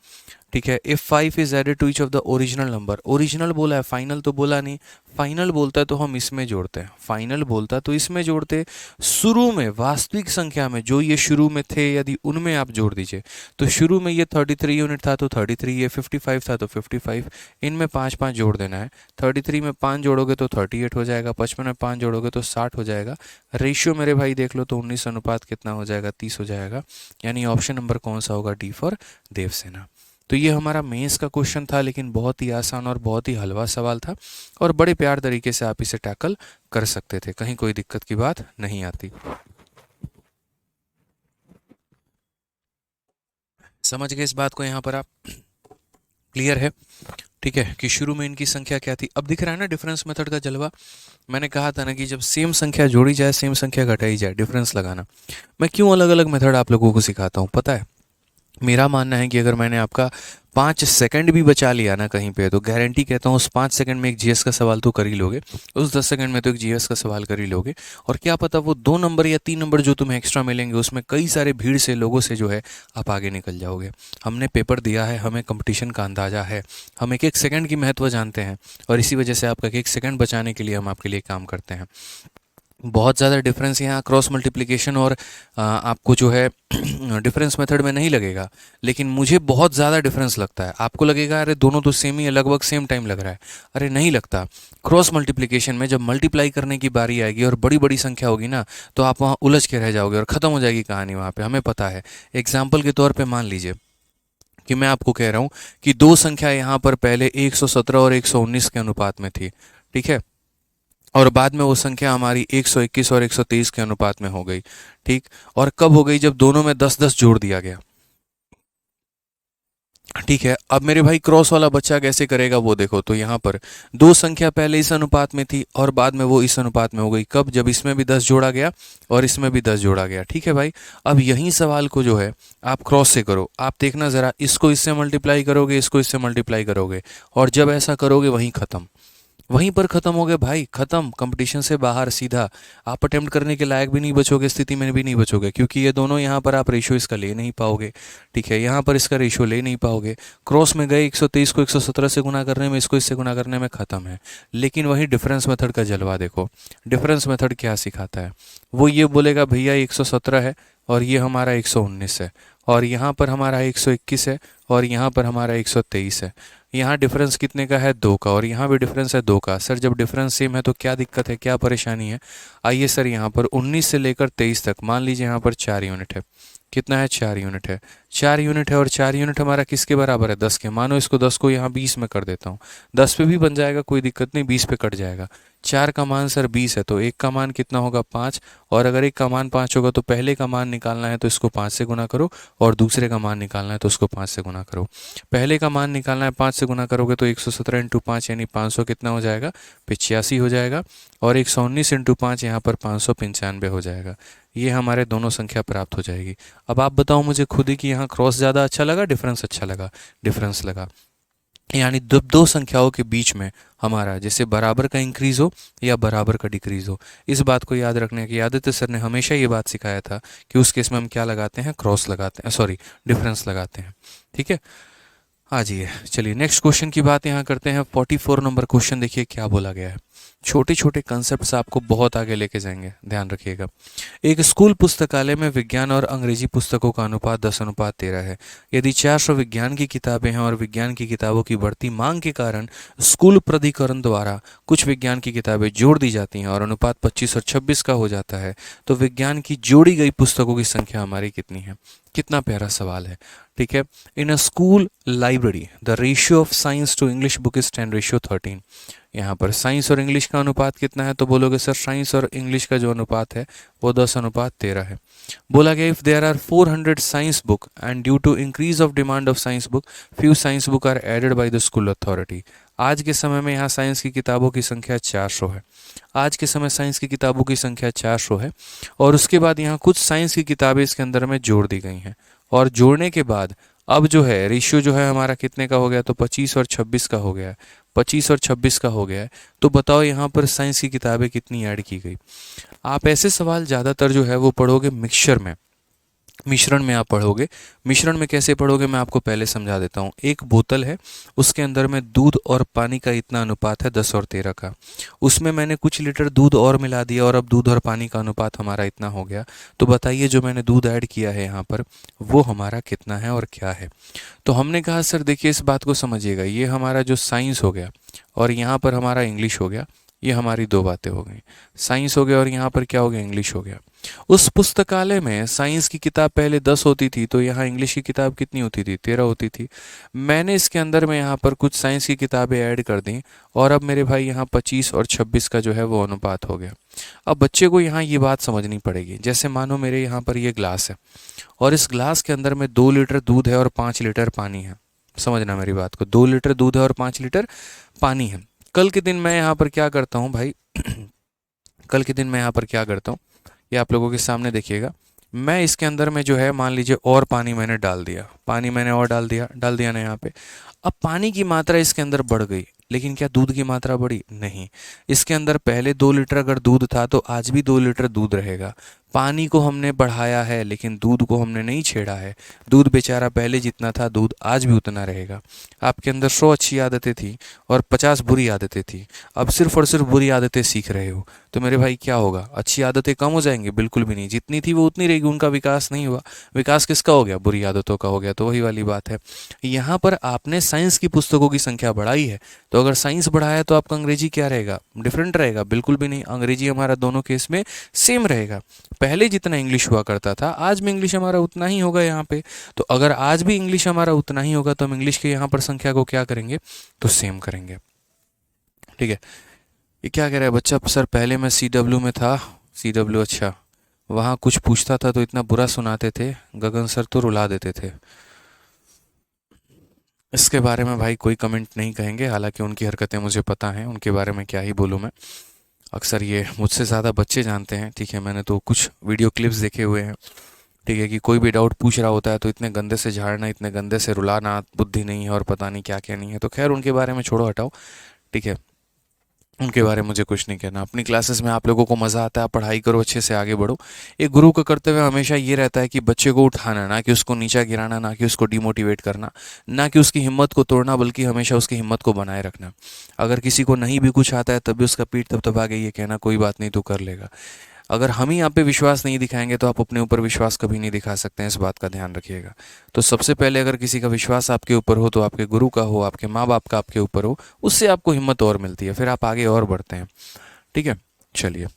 ठीक है। If 5 is added to each of the original number, original बोला है, फाइनल तो बोला नहीं, फाइनल बोलता है तो हम इसमें जोड़ते हैं, फाइनल बोलता है तो इसमें जोड़ते, शुरू में वास्तविक संख्या में जो ये शुरू में थे यदि उनमें आप जोड़ दीजिए, तो शुरू में ये 33 यूनिट था तो 33, ये 55 था तो 55, इनमें 5 5 जोड़ देना है, 33 में 5 जोड़ोगे तो 38 हो जाएगा, 55 में 5 जोड़ोगे तो 60 हो जाएगा, रेशियो मेरे भाई देख लो तो 19 अनुपात कितना हो जाएगा, 30 हो जाएगा, यानी ऑप्शन नंबर कौन सा होगा, डी फॉर देवसेना। तो ये हमारा मेंस का क्वेश्चन था, लेकिन बहुत ही आसान और बहुत ही हलवा सवाल था और बड़े प्यार तरीके से आप इसे टैकल कर सकते थे, कहीं कोई दिक्कत की बात नहीं आती। समझ गए इस बात को यहाँ पर आप, क्लियर है? ठीक है कि शुरू में इनकी संख्या क्या थी। अब दिख रहा है ना डिफरेंस मेथड का जलवा। मैंने कहा था ना कि जब सेम संख्या जोड़ी जाए सेम संख्या घटाई जाए, डिफरेंस लगाना। मैं क्यों अलग अलग मेथड आप लोगों को सिखाता हूँ पता है? मेरा मानना है कि अगर मैंने आपका 5 सेकंड भी बचा लिया ना कहीं पे, तो गारंटी कहता हूँ उस 5 सेकंड में एक जीएस का सवाल तो कर ही लोगे, उस 10 सेकंड में तो एक जीएस का सवाल कर ही लोगे। और क्या पता वो 2 नंबर या 3 नंबर जो तुम्हें एक्स्ट्रा मिलेंगे उसमें कई सारे भीड़ से लोगों से जो है आप आगे निकल जाओगे। हमने पेपर दिया है, हमें कंपटीशन का अंदाजा है, हम एक एक सेकंड की महत्व जानते हैं और इसी वजह से आपका एक एक सेकंड बचाने के लिए हम आपके लिए काम करते हैं। बहुत ज़्यादा डिफरेंस यहाँ क्रॉस मल्टीप्लिकेशन और आपको जो है डिफरेंस मेथड में नहीं लगेगा, लेकिन मुझे बहुत ज़्यादा डिफरेंस लगता है। आपको लगेगा अरे दोनों तो सेम ही है, लगभग सेम टाइम लग रहा है, अरे नहीं लगता। क्रॉस मल्टीप्लिकेशन में जब मल्टीप्लाई करने की बारी आएगी और बड़ी बड़ी संख्या होगी ना, तो आप वहाँ उलझ के रह जाओगे और ख़त्म हो जाएगी कहानी वहाँ पे, हमें पता है। एग्जाम्पल के तौर पे मान लीजिए कि मैं आपको कह रहा हूँ कि दो संख्या यहाँ पर पहले 117 और 119 के अनुपात में थी, ठीक है, और बाद में वो संख्या हमारी 121 और 123 के अनुपात में हो गई, ठीक। और कब हो गई? जब दोनों में 10-10 जोड़ दिया गया, ठीक है। अब मेरे भाई क्रॉस वाला बच्चा कैसे करेगा वो देखो, तो यहाँ पर दो संख्या पहले इस अनुपात में थी और बाद में वो इस अनुपात में हो गई, कब? जब इसमें भी 10 जोड़ा गया और इसमें भी 10 जोड़ा गया, ठीक है भाई। अब यही सवाल को जो है आप क्रॉस से करो, आप देखना ज़रा, इसको इससे मल्टीप्लाई करोगे, इसको इससे मल्टीप्लाई करोगे, और जब ऐसा करोगे वहीं ख़त्म, वहीं पर खत्म हो गए भाई, खत्म, कंपटीशन से बाहर सीधा। आप अटेम्प्ट करने के लायक भी नहीं बचोगे, स्थिति में भी नहीं बचोगे, क्योंकि ये दोनों यहाँ पर आप रेशियो इसका ले नहीं पाओगे, ठीक है, यहाँ पर इसका रेशियो ले नहीं पाओगे। क्रॉस में गए 123 को 117 से गुना करने में, इसको इससे गुना करने में ख़त्म है। लेकिन वही डिफरेंस मेथड का जलवा देखो, डिफरेंस मेथड क्या सिखाता है? वो ये बोलेगा भैया 117 है और ये हमारा 119 है, और यहाँ पर हमारा 121 है और यहाँ पर हमारा 123 है। यहाँ डिफरेंस कितने का है? 2 का, और यहाँ भी डिफरेंस है 2 का। सर जब डिफरेंस सेम है तो क्या दिक्कत है, क्या परेशानी है? आइए सर, यहाँ पर 19 से लेकर 23 तक मान लीजिए यहाँ पर 4 यूनिट है। कितना है? 4 यूनिट है। 4 यूनिट है और 4 यूनिट हमारा किसके बराबर है? 10 के। मानो इसको 10 को यहाँ 20 में कर देता हूँ, 10 पे भी बन जाएगा, कोई दिक्कत नहीं, 20 पे कट जाएगा। 4 का मान सर 20 है, तो एक का मान कितना होगा? 5। और अगर एक का मान 5 होगा तो पहले का मान निकालना है तो इसको 5 से गुना करो, और दूसरे का मान निकालना है तो उसको 5 से गुना करो। पहले का मान निकालना है, 5 से गुना करोगे तो 117 इंटू 5 यानी 500 कितना हो जाएगा? 85 हो जाएगा। और 119 इंटू 5 यहाँ पर 595 हो जाएगा। ये हमारे दोनों संख्या प्राप्त हो जाएगी। अब आप बताओ मुझे खुद ही कि यहाँ क्रॉस ज़्यादा अच्छा लगा, डिफरेंस अच्छा लगा? डिफरेंस लगा, यानी दो संख्याओं के बीच में हमारा जैसे बराबर का इंक्रीज हो या बराबर का डिक्रीज हो। इस बात को याद रखने की आदित्य सर ने हमेशा ये बात सिखाया था कि उस केस में हम क्या लगाते हैं? क्रॉस लगाते हैं, सॉरी डिफरेंस लगाते हैं, ठीक है। आ जाइए, चलिए नेक्स्ट क्वेश्चन की बात यहाँ करते हैं। 44 नंबर क्वेश्चन देखिए क्या बोला गया है। छोटे छोटे कंसेप्ट्स आपको बहुत आगे लेके जाएंगे, ध्यान रखिएगा। एक स्कूल पुस्तकालय में विज्ञान और अंग्रेजी पुस्तकों का अनुपात 10:13 है। यदि 400 विज्ञान की किताबें हैं और विज्ञान की किताबों की बढ़ती मांग के कारण स्कूल प्राधिकरण द्वारा कुछ विज्ञान की किताबें जोड़ दी जाती हैं और अनुपात 25 और 26 का हो जाता है, तो विज्ञान की जोड़ी गई पुस्तकों की संख्या हमारी कितनी है? कितना प्यारा सवाल है, ठीक है। In a school library the ratio of science to English book is 10:13। यहाँ पर साइंस और इंग्लिश का अनुपात कितना है? तो बोलोगे सर साइंस और इंग्लिश का जो अनुपात है वो 10:13 है। बोला गया if there are 400 science book and due to increase of demand of science book few science book are added by the school authority. आज के समय में यहाँ साइंस की किताबों की संख्या 400 है। आज के समय साइंस की किताबों की संख्या 400 है, और उसके बाद यहाँ कुछ साइंस की किताबें इसके अंदर में जोड़ दी गई हैं, और जोड़ने के बाद अब जो है रेशियो जो है हमारा कितने का हो गया? तो 25 और 26 का हो गया है। 25 और 26 का हो गया है। तो बताओ यहाँ पर साइंस की किताबें कितनी ऐड की गई? आप ऐसे सवाल ज़्यादातर जो है वो पढ़ोगे मिक्सचर में, मिश्रण में आप पढ़ोगे। मिश्रण में कैसे पढ़ोगे मैं आपको पहले समझा देता हूँ। एक बोतल है, उसके अंदर में दूध और पानी का इतना अनुपात है 10 और 13 का। उसमें मैंने कुछ लीटर दूध और मिला दिया और अब दूध और पानी का अनुपात हमारा इतना हो गया। तो बताइए जो मैंने दूध ऐड किया है यहाँ पर वो हमारा कितना है और क्या है। तो हमने कहा सर देखिए इस बात को समझिएगा, ये हमारा जो साइंस हो गया और यहाँ पर हमारा इंग्लिश हो गया, ये हमारी दो बातें हो गई। साइंस हो गया और यहाँ पर क्या हो गया, इंग्लिश हो गया। उस पुस्तकालय में साइंस की किताब पहले 10 होती थी तो यहाँ इंग्लिश की किताब कितनी होती थी, 13 होती थी। मैंने इसके अंदर में यहाँ पर कुछ साइंस की किताबें ऐड कर दी और अब मेरे भाई यहाँ 25 और 26 का जो है वो अनुपात हो गया। अब बच्चे को यहाँ ये बात समझनी पड़ेगी, जैसे मानो मेरे यहाँ पर ये ग्लास है और इस ग्लास के अंदर में 2 लीटर दूध है और 5 लीटर पानी है। समझना मेरी बात को, 2 लीटर दूध है और 5 लीटर पानी है। कल के दिन मैं यहाँ पर क्या करता हूँ भाई कल के दिन मैं यहाँ पर क्या करता हूँ, ये आप लोगों के सामने देखिएगा। मैं इसके अंदर में जो है मान लीजिए और पानी मैंने डाल दिया, पानी मैंने और डाल दिया ना यहाँ पे। अब पानी की मात्रा इसके अंदर बढ़ गई, लेकिन क्या दूध की मात्रा बढ़ी? नहीं। इसके अंदर पहले 2 लीटर अगर दूध था तो आज भी 2 लीटर दूध रहेगा। पानी को हमने बढ़ाया है लेकिन दूध को हमने नहीं छेड़ा है। दूध बेचारा पहले जितना था दूध आज भी उतना रहेगा। आपके अंदर 100 अच्छी आदतें थी और 50 बुरी आदतें थी। अब सिर्फ और सिर्फ बुरी आदतें सीख रहे हो तो मेरे भाई क्या होगा, अच्छी आदतें कम हो जाएंगी? बिल्कुल भी नहीं, जितनी थी वो उतनी रहेगी, उनका विकास नहीं हुआ। विकास किसका हो गया? बुरी आदतों का हो गया। तो वही वाली बात है, यहाँ पर आपने साइंस की पुस्तकों की संख्या बढ़ाई है तो अगर साइंस बढ़ाया तो आपका अंग्रेजी क्या रहेगा, डिफरेंट रहेगा? बिल्कुल भी नहीं, अंग्रेजी हमारा दोनों केस में सेम रहेगा। पहले जितना इंग्लिश हुआ करता था आज भी इंग्लिश हमारा उतना ही होगा यहाँ पे। तो अगर आज भी इंग्लिश हमारा उतना ही होगा तो हम इंग्लिश के यहाँ पर संख्या को क्या करेंगे, तो सेम करेंगे। ठीक है, ये क्या कह रहा है बच्चा, सर पहले मैं CW में था। CW, अच्छा, वहाँ कुछ पूछता था तो इतना बुरा सुनाते थे, गगन सर तो रुला देते थे। इसके बारे में भाई कोई कमेंट नहीं कहेंगे, हालांकि उनकी हरकतें मुझे पता हैं, उनके बारे में क्या ही बोलूँ मैं। अक्सर ये मुझसे ज़्यादा बच्चे जानते हैं। ठीक है, मैंने तो कुछ वीडियो क्लिप्स देखे हुए हैं। ठीक है, कि कोई भी डाउट पूछ रहा होता है तो इतने गंदे से झाड़ना, इतने गंदे से रुलाना, बुद्धि नहीं है और पता नहीं क्या क्या नहीं है। तो खैर उनके बारे में छोड़ो, हटाओ। ठीक है, उनके बारे में मुझे कुछ नहीं कहना। अपनी क्लासेस में आप लोगों को मज़ा आता है, पढ़ाई करो, अच्छे से आगे बढ़ो। एक गुरु का कर्तव्य हमेशा ये रहता है कि बच्चे को उठाना, ना कि उसको नीचा गिराना, ना कि उसको डिमोटिवेट करना, ना कि उसकी हिम्मत को तोड़ना, बल्कि हमेशा उसकी हिम्मत को बनाए रखना। अगर किसी को नहीं भी कुछ आता है तब भी उसका पीठ थपथपा के ये कहना कोई बात नहीं, तू कर लेगा। अगर हम ही आप पे विश्वास नहीं दिखाएंगे तो आप अपने ऊपर विश्वास कभी नहीं दिखा सकते हैं, इस बात का ध्यान रखिएगा। तो सबसे पहले अगर किसी का विश्वास आपके ऊपर हो तो आपके गुरु का हो, आपके माँ बाप का आपके ऊपर हो, उससे आपको हिम्मत और मिलती है, फिर आप आगे और बढ़ते हैं। ठीक है, चलिए,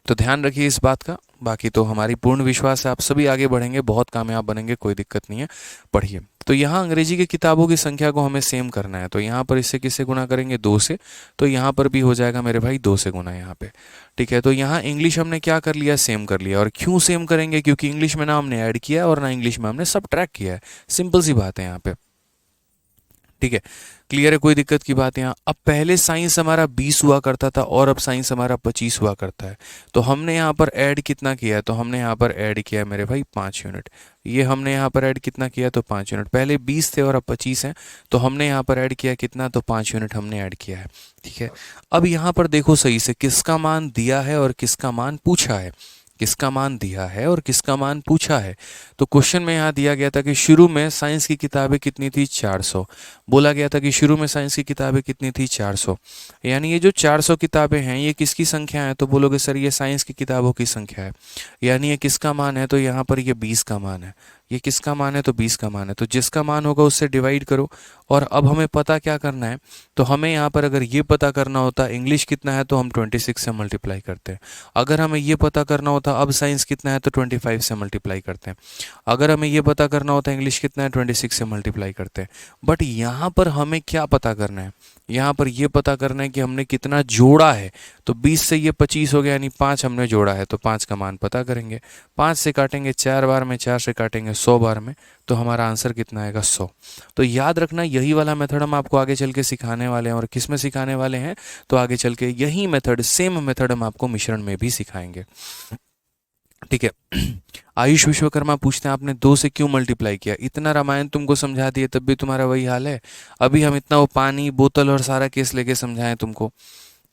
तो ध्यान रखिए इस बात का। बाकी तो हमारी पूर्ण विश्वास है आप सभी आगे बढ़ेंगे, बहुत कामयाब बनेंगे, कोई दिक्कत नहीं है। पढ़िए। तो यहाँ अंग्रेजी की किताबों की संख्या को हमें सेम करना है, तो यहाँ पर इससे किससे गुना करेंगे, 2 से। तो यहाँ पर भी हो जाएगा मेरे भाई 2 से गुना यहाँ पे। ठीक है, तो यहाँ इंग्लिश हमने क्या कर लिया, सेम कर लिया। और क्यों सेम करेंगे, क्योंकि इंग्लिश में ना हमने ऐड किया है और ना इंग्लिश में हमने सब्ट्रैक्ट किया है। सिंपल सी बात है यहाँ पे। ठीक है, क्लियर है, कोई दिक्कत की बात यहाँ। अब पहले साइंस हमारा 20 हुआ करता था और अब साइंस हमारा 25 हुआ करता है। तो हमने यहाँ पर ऐड कितना किया है, तो हमने यहाँ पर ऐड किया है मेरे भाई 5 यूनिट। ये हमने यहाँ पर ऐड कितना किया, तो 5 यूनिट। पहले 20 थे और अब 25 हैं, तो हमने यहाँ पर ऐड किया कितना, तो 5 यूनिट हमने ऐड किया है। ठीक है, अब यहाँ पर देखो सही से किसका मान दिया है और किसका मान पूछा है। किसका मान दिया है और किसका मान पूछा है। तो क्वेश्चन में यहाँ दिया गया था कि शुरू में साइंस की किताबें कितनी थी, 400। बोला गया था कि शुरू में साइंस की किताबें कितनी थी, 400। यानी ये जो 400 किताबें हैं ये किसकी संख्या है, तो बोलोगे सर ये साइंस की किताबों की संख्या है। यानी ये किसका मान है, तो यहाँ पर ये 20 का मान है। ये किसका मान है, तो 20 का मान है। तो जिसका मान होगा उससे डिवाइड करो। और अब हमें पता क्या करना है, तो हमें यहाँ पर अगर ये पता करना होता इंग्लिश कितना है तो हम 26 से मल्टीप्लाई करते हैं। अगर हमें ये पता करना होता अब साइंस कितना है तो 25 से मल्टीप्लाई करते हैं। अगर हमें ये पता करना होता इंग्लिश कितना है 26 से मल्टीप्लाई करते हैं। बट यहाँ पर हमें क्या पता करना है, यहाँ पर ये पता करना है कि हमने कितना जोड़ा है। तो 20 से ये 25 हो गया, यानी 5 हमने जोड़ा है, तो 5 का मान पता करेंगे। 5 से काटेंगे 4 बार में, 4 से काटेंगे 100 बार में, तो हमारा आंसर कितना आएगा, 100। तो याद रखना यही वाला मेथड हम आपको आगे चल के सिखाने वाले हैं। और किस में सिखाने वाले हैं, तो आगे चल के यही मेथड, सेम मेथड हम आपको मिश्रण में भी सिखाएंगे। ठीक है, आयुष विश्वकर्मा पूछते हैं आपने 2 से क्यों मल्टीप्लाई किया, इतना रामायण तुमको समझा दिए तब भी तुम्हारा वही हाल है। अभी हम इतना वो पानी, बोतल और सारा केस लेके समझाएं तुमको।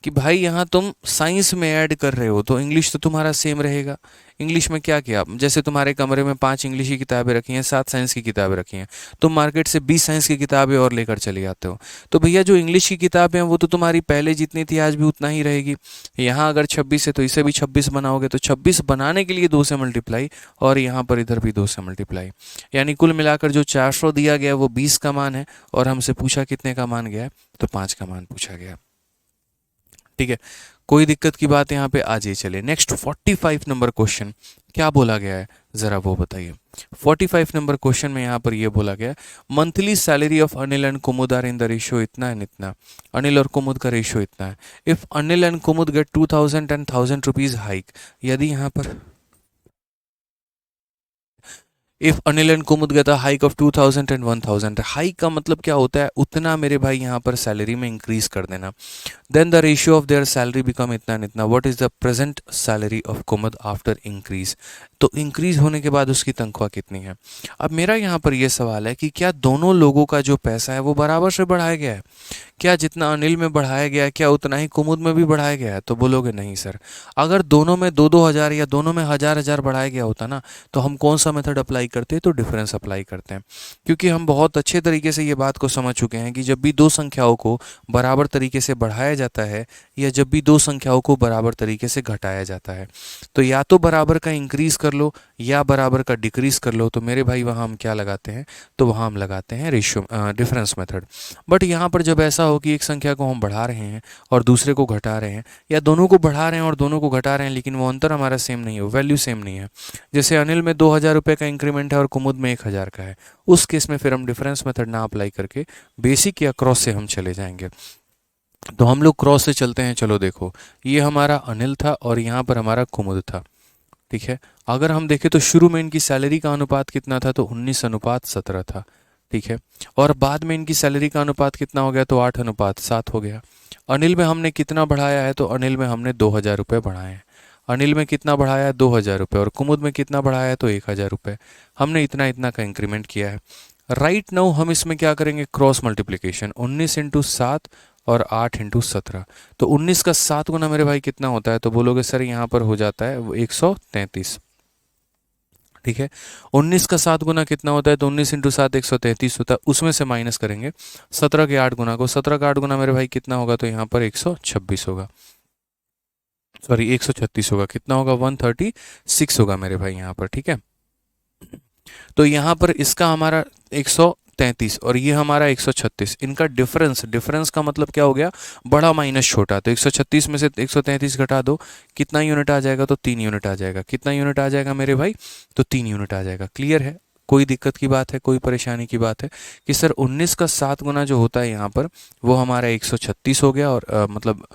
कि भाई यहाँ तुम साइंस में ऐड कर रहे हो तो इंग्लिश तो तुम्हारा सेम रहेगा। इंग्लिश में क्या किया, जैसे तुम्हारे कमरे में 5 इंग्लिश की किताबें रखी हैं, 7 साइंस की किताबें रखी हैं, तुम मार्केट से 20 साइंस की किताबें और लेकर चले आते हो, तो भैया जो इंग्लिश की किताबें हैं वो तो तुम्हारी पहले जितनी थी आज भी उतना ही रहेगी। यहाँ अगर 26 है तो इसे भी 26 बनाओगे, तो 26 बनाने के लिए 2 से मल्टीप्लाई, और यहाँ पर इधर भी 2 से मल्टीप्लाई, यानी कुल मिलाकर जो 400 दिया गया वो 20 का मान है, और हमसे पूछा कितने का मान गया है, तो 5 का मान पूछा गया। ठीक है, कोई दिक्कत की बात यहाँ पे आ जाइए। चलिए नेक्स्ट 45 नंबर क्वेश्चन क्या बोला गया है, जरा वो बताइए। 45 नंबर क्वेश्चन में यहाँ पर ये बोला गया, monthly salary of Anil and Kumud are in the ratio इतना एंड इतना, अनिल और कुमुद का रेशियो इतना है। If Anil and Kumud get 2000 and 1000 rupees hike, यदि यहाँ पर if Anil and Kumud get a hike of 2000 and 1000, hike का मतलब क्या होता है, उतना मेरे भाई यहाँ पर सैलरी में इंक्रीज कर देना। Then the ratio of their salary become इतना एंड इतना, what is the present salary of Kumud after increase, तो इंक्रीज होने के बाद उसकी तनख्वाह कितनी है। अब मेरा यहाँ पर यह सवाल है कि क्या दोनों लोगों का जो पैसा है वो बराबर से बढ़ाया गया है, क्या जितना अनिल में बढ़ाया गया है क्या उतना ही कुमुद में भी बढ़ाया गया है, तो बोलोगे नहीं सर। अगर दोनों में 2-2 हज़ार या दोनों में 1000-1000 बढ़ाया गया होता ना, तो हम कौन सा मेथड अप्लाई करते हैं, तो डिफरेंस अप्लाई करते हैं, क्योंकि हम बहुत अच्छे तरीके से ये बात को समझ चुके हैं कि जब भी दो संख्याओं को बराबर तरीके से बढ़ाया जाता है या जब भी दो संख्याओं को बराबर तरीके से घटाया जाता है, तो या तो बराबर का इंक्रीज कर लो या बराबर का डिक्रीज कर लो, तो मेरे भाई वहाँ हम क्या लगाते हैं, तो वहाँ हम लगाते हैं रेशियो डिफरेंस मेथड। बट यहाँ पर जब ऐसा हो कि एक संख्या को हम बढ़ा रहे हैं और दूसरे को घटा रहे हैं, या दोनों को बढ़ा रहे हैं और दोनों को घटा रहे हैं लेकिन वो अंतर हमारा सेम नहीं है, वैल्यू सेम नहीं है, जैसे अनिल में 2000 रुपये का इंक्रीमेंट है और कुमुद में 1000 का है, उस केस में फिर हम डिफरेंस मेथड ना अप्लाई करके बेसिक या क्रॉस से हम चले जाएंगे। तो हम लोग क्रॉस से चलते हैं। चलो देखो, ये हमारा अनिल था और यहाँ पर हमारा कुमुद था। ठीक है, अगर हम देखें तो शुरू में इनकी सैलरी का अनुपात कितना था, तो 19:17 था। ठीक है, और बाद में इनकी सैलरी का अनुपात कितना हो गया, तो 8:7 हो गया। अनिल में हमने कितना बढ़ाया है, तो अनिल में हमने 2000 रुपये बढ़ाए हैं। अनिल में कितना बढ़ाया है, 2000 रुपये, और कुमुद में कितना बढ़ाया है, तो 1000 रुपये। हमने इतना इतना का इंक्रीमेंट किया है। राइट नाउ हम इसमें क्या करेंगे, क्रॉस मल्टीप्लिकेशन, 19 × 7 और 8 × 17, तो 19 का 7 गुना मेरे भाई कितना होता है, तो बोलोगे सर यहाँ पर हो जाता है 133। ठीक है, 19 का 7 गुना कितना होता है, तो 19 × 7 133 होता है, उसमें से माइनस करेंगे 17 के 8 गुना को, 17 का 8 गुना मेरे भाई कितना होगा, तो यहाँ पर 126 होगा, सॉरी 136 होगा, कितना होगा 136 होगा मेरे भाई यहाँ पर। ठीक है, तो यहाँ पर इसका हमारा 133 और ये हमारा 136, इनका डिफरेंस, डिफरेंस का मतलब क्या हो गया, बड़ा माइनस छोटा, तो 136 में से 133 घटा दो, कितना यूनिट आ जाएगा, तो 3 यूनिट आ जाएगा। कितना यूनिट आ जाएगा मेरे भाई, तो 3 यूनिट आ जाएगा। क्लियर है, कोई दिक्कत की बात है, कोई परेशानी की बात है कि सर 19 का 7 गुना जो होता है यहाँ पर वो हमारा 136 हो गया, और मतलब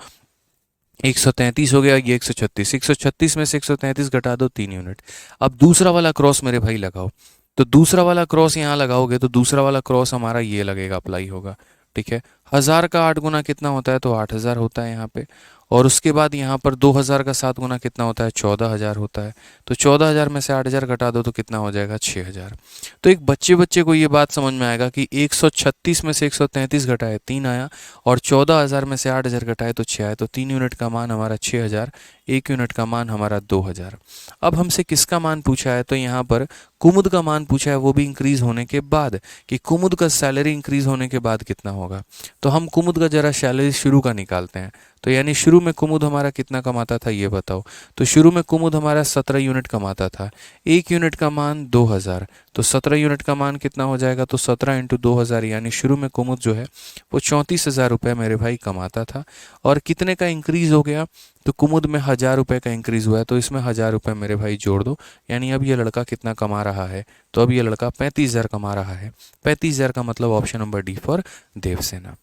133 हो गया, ये 136, 136 में से 133 घटा दो, 3 यूनिट। अब दूसरा वाला क्रॉस मेरे भाई लगाओ, तो दूसरा वाला क्रॉस यहाँ लगाओगे तो दूसरा वाला क्रॉस हमारा ये लगेगा, अप्लाई होगा। ठीक है, 1000 का 8 गुना कितना होता है, तो 8000 होता है यहाँ पे, और उसके बाद यहाँ पर 2000 का 7 गुना कितना होता है, 14000 होता है, तो 14000 में से 8000 घटा दो तो कितना हो जाएगा, 6000। तो एक बच्चे बच्चे को ये बात समझ में आएगा कि 136 में से 133 घटाए 3 आया, और 14000 में से 8000 घटाए तो 6 आए, तो 3 यूनिट का मान हमारा 6000, 1 यूनिट का मान हमारा 2000। अब हमसे किसका मान पूछा है, तो यहाँ पर कुमुद का मान पूछा है, वो भी इंक्रीज होने के बाद, कि कुमुद का सैलरी इंक्रीज होने के बाद कितना होगा। तो हम कुमुद का जरा सैलरी शुरू का निकालते हैं, तो यानी शुरू में कुमुद हमारा कितना कमाता था, ये बताओ। तो शुरू में कुमुद हमारा 17 यूनिट कमाता था, 1 यूनिट का मान 2000, तो 17 यूनिट का मान कितना हो जाएगा, तो 17 × 2000, यानी शुरू में कुमुद जो है वो 34,000 रुपये मेरे भाई कमाता था। और कितने का इंक्रीज हो गया, तो कुमुद में 1000 रुपये का इंक्रीज हुआ है, तो इसमें 1000 रुपये मेरे भाई जोड़ दो, यानी अब ये लड़का कितना कमा रहा है, तो अब ये लड़का 35,000 कमा रहा है। 35,000 का मतलब option number D for Devsena.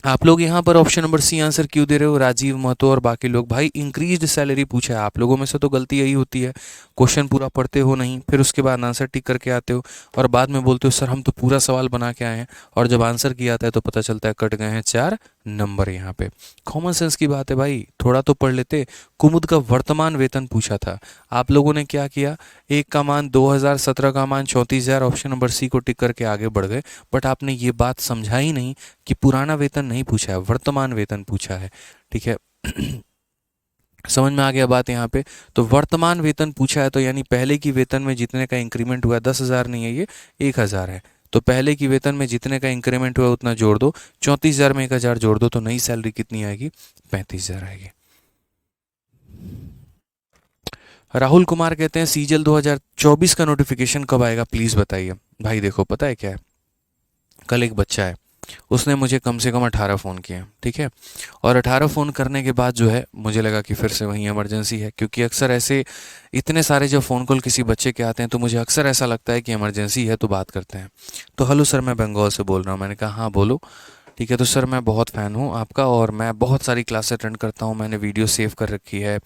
आप लोग यहाँ पर ऑप्शन नंबर सी आंसर क्यों दे रहे हो, राजीव महतो और बाकी लोग। भाई इंक्रीज्ड सैलरी पूछा है, आप लोगों में से तो गलती यही होती है, क्वेश्चन पूरा पढ़ते हो नहीं, फिर उसके बाद आंसर टिक करके आते हो और बाद में बोलते हो सर हम तो पूरा सवाल बना के आए हैं, और जब आंसर किया आता है तो पता चलता है कट गए हैं 4 नंबर यहाँ पे। कॉमन सेंस की बात है भाई, थोड़ा तो पढ़ लेते। कुमुद का वर्तमान वेतन पूछा था, आप लोगों ने क्या किया, एक का मान 2017 का मान 34,000, ऑप्शन नंबर सी को टिक करके आगे बढ़ गए। बट आपने ये बात समझा ही नहीं कि पुराना वेतन नहीं पूछा है, वर्तमान वेतन पूछा है। ठीक है समझ में आ गया बात यहाँ पे। तो वर्तमान वेतन पूछा है, तो यानी पहले की वेतन में जितने का इंक्रीमेंट हुआ, 10,000 नहीं है ये, 1,000 है। तो पहले की वेतन में जितने का इंक्रीमेंट हुआ उतना जोड़ दो, 34,000 में 1,000 जोड़ दो, तो नई सैलरी कितनी आएगी, 35,000 आएगी। राहुल कुमार कहते हैं सीजल 2024 का नोटिफिकेशन कब आएगा प्लीज़ बताइए। भाई देखो पता है क्या है, कल एक बच्चा है, उसने मुझे कम से कम 18 फ़ोन किए, ठीक है। और 18 फ़ोन करने के बाद जो है मुझे लगा कि फिर से वहीं इमरजेंसी है, क्योंकि अक्सर ऐसे इतने सारे जब फ़ोन कॉल किसी बच्चे के आते हैं तो मुझे अक्सर ऐसा लगता है कि इमरजेंसी है, तो बात करते हैं। तो हेलो सर, मैं बंगाल से बोल रहा हूँ। मैंने कहा हाँ बोलो। ठीक है, तो सर मैं बहुत फ़ैन हूँ आपका, और मैं बहुत सारी क्लास अटेंड करता हूँ, मैंने वीडियो सेव कर रखी है,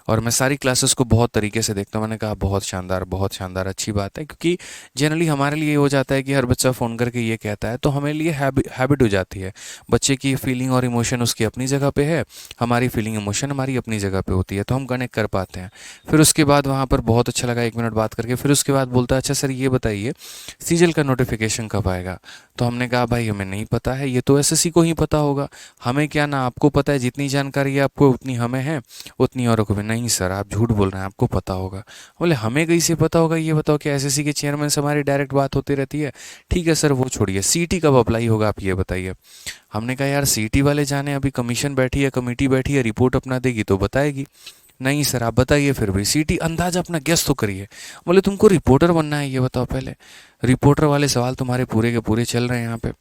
और मैं सारी क्लासेस को बहुत तरीके से देखता हूँ। मैंने कहा बहुत शानदार, अच्छी बात है, क्योंकि जनरली हमारे लिए ये हो जाता है कि हर बच्चा फ़ोन करके ये कहता है, तो हमें लिए हैबिट हो जाती है। बच्चे की फीलिंग और इमोशन उसकी अपनी जगह पे है, हमारी फीलिंग इमोशन हमारी अपनी जगह पे होती है, तो हम कनेक्ट कर पाते हैं। फिर उसके बाद वहाँ पर बहुत अच्छा लगा 1 मिनट बात करके, फिर उसके बाद बोलता है अच्छा सर ये बताइए सीजल का नोटिफिकेशन कब आएगा। तो हमने कहा भाई हमें नहीं पता है, ये तो एसएससी को ही पता होगा, हमें क्या ना आपको पता है, जितनी जानकारी है आपको उतनी हमें है, उतनी औरों को भी नहीं। सर आप झूठ बोल रहे हैं, आपको पता होगा। बोले हमें कैसे पता होगा, ये बताओ कि एसएससी के चेयरमैन से हमारी डायरेक्ट बात होती रहती है। ठीक है सर वो छोड़िए, सीटी कब अप्लाई होगा आप ये बताइए। हमने कहा यार सीटी वाले जाने, अभी कमीशन बैठी है, कमेटी बैठी है, रिपोर्ट अपना देगी तो बताएगी। नहीं सर आप बताइए, फिर भी सीटी अंदाजा अपना गेस तो करिए। बोले तुमको रिपोर्टर बनना है, ये बताओ पहले। रिपोर्टर वाले सवाल तुम्हारे पूरे के पूरे चल रहे हैं यहाँ पे,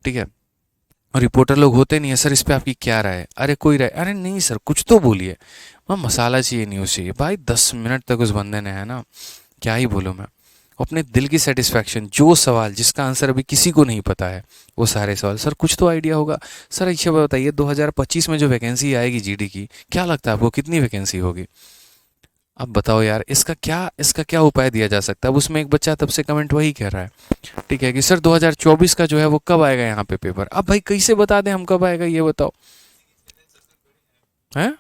ठीक है। और रिपोर्टर लोग होते नहीं है, सर इस पे आपकी क्या राय है, अरे कोई राय, अरे नहीं सर कुछ तो बोलिए, मैं मसाला चाहिए, न्यूज़ चाहिए। भाई 10 मिनट तक उस बंदे ने, है ना, क्या ही बोलूँ मैं, अपने दिल की सेटिस्फैक्शन, जो सवाल जिसका आंसर अभी किसी को नहीं पता है, वो सारे सवाल, सर कुछ तो आइडिया होगा। सर अच्छा बताइए 2025 में जो वैकेंसी आएगी जीडी की, क्या लगता है आपको कितनी वैकेंसी होगी। अब बताओ यार, इसका क्या उपाय दिया जा सकता है। अब उसमें एक बच्चा तब से कमेंट वही कह रहा है, ठीक है, कि सर 2024 का जो है वो कब आएगा यहाँ पे पेपर। अब भाई कैसे बता दें हम कब आएगा, ये बताओ। हैं,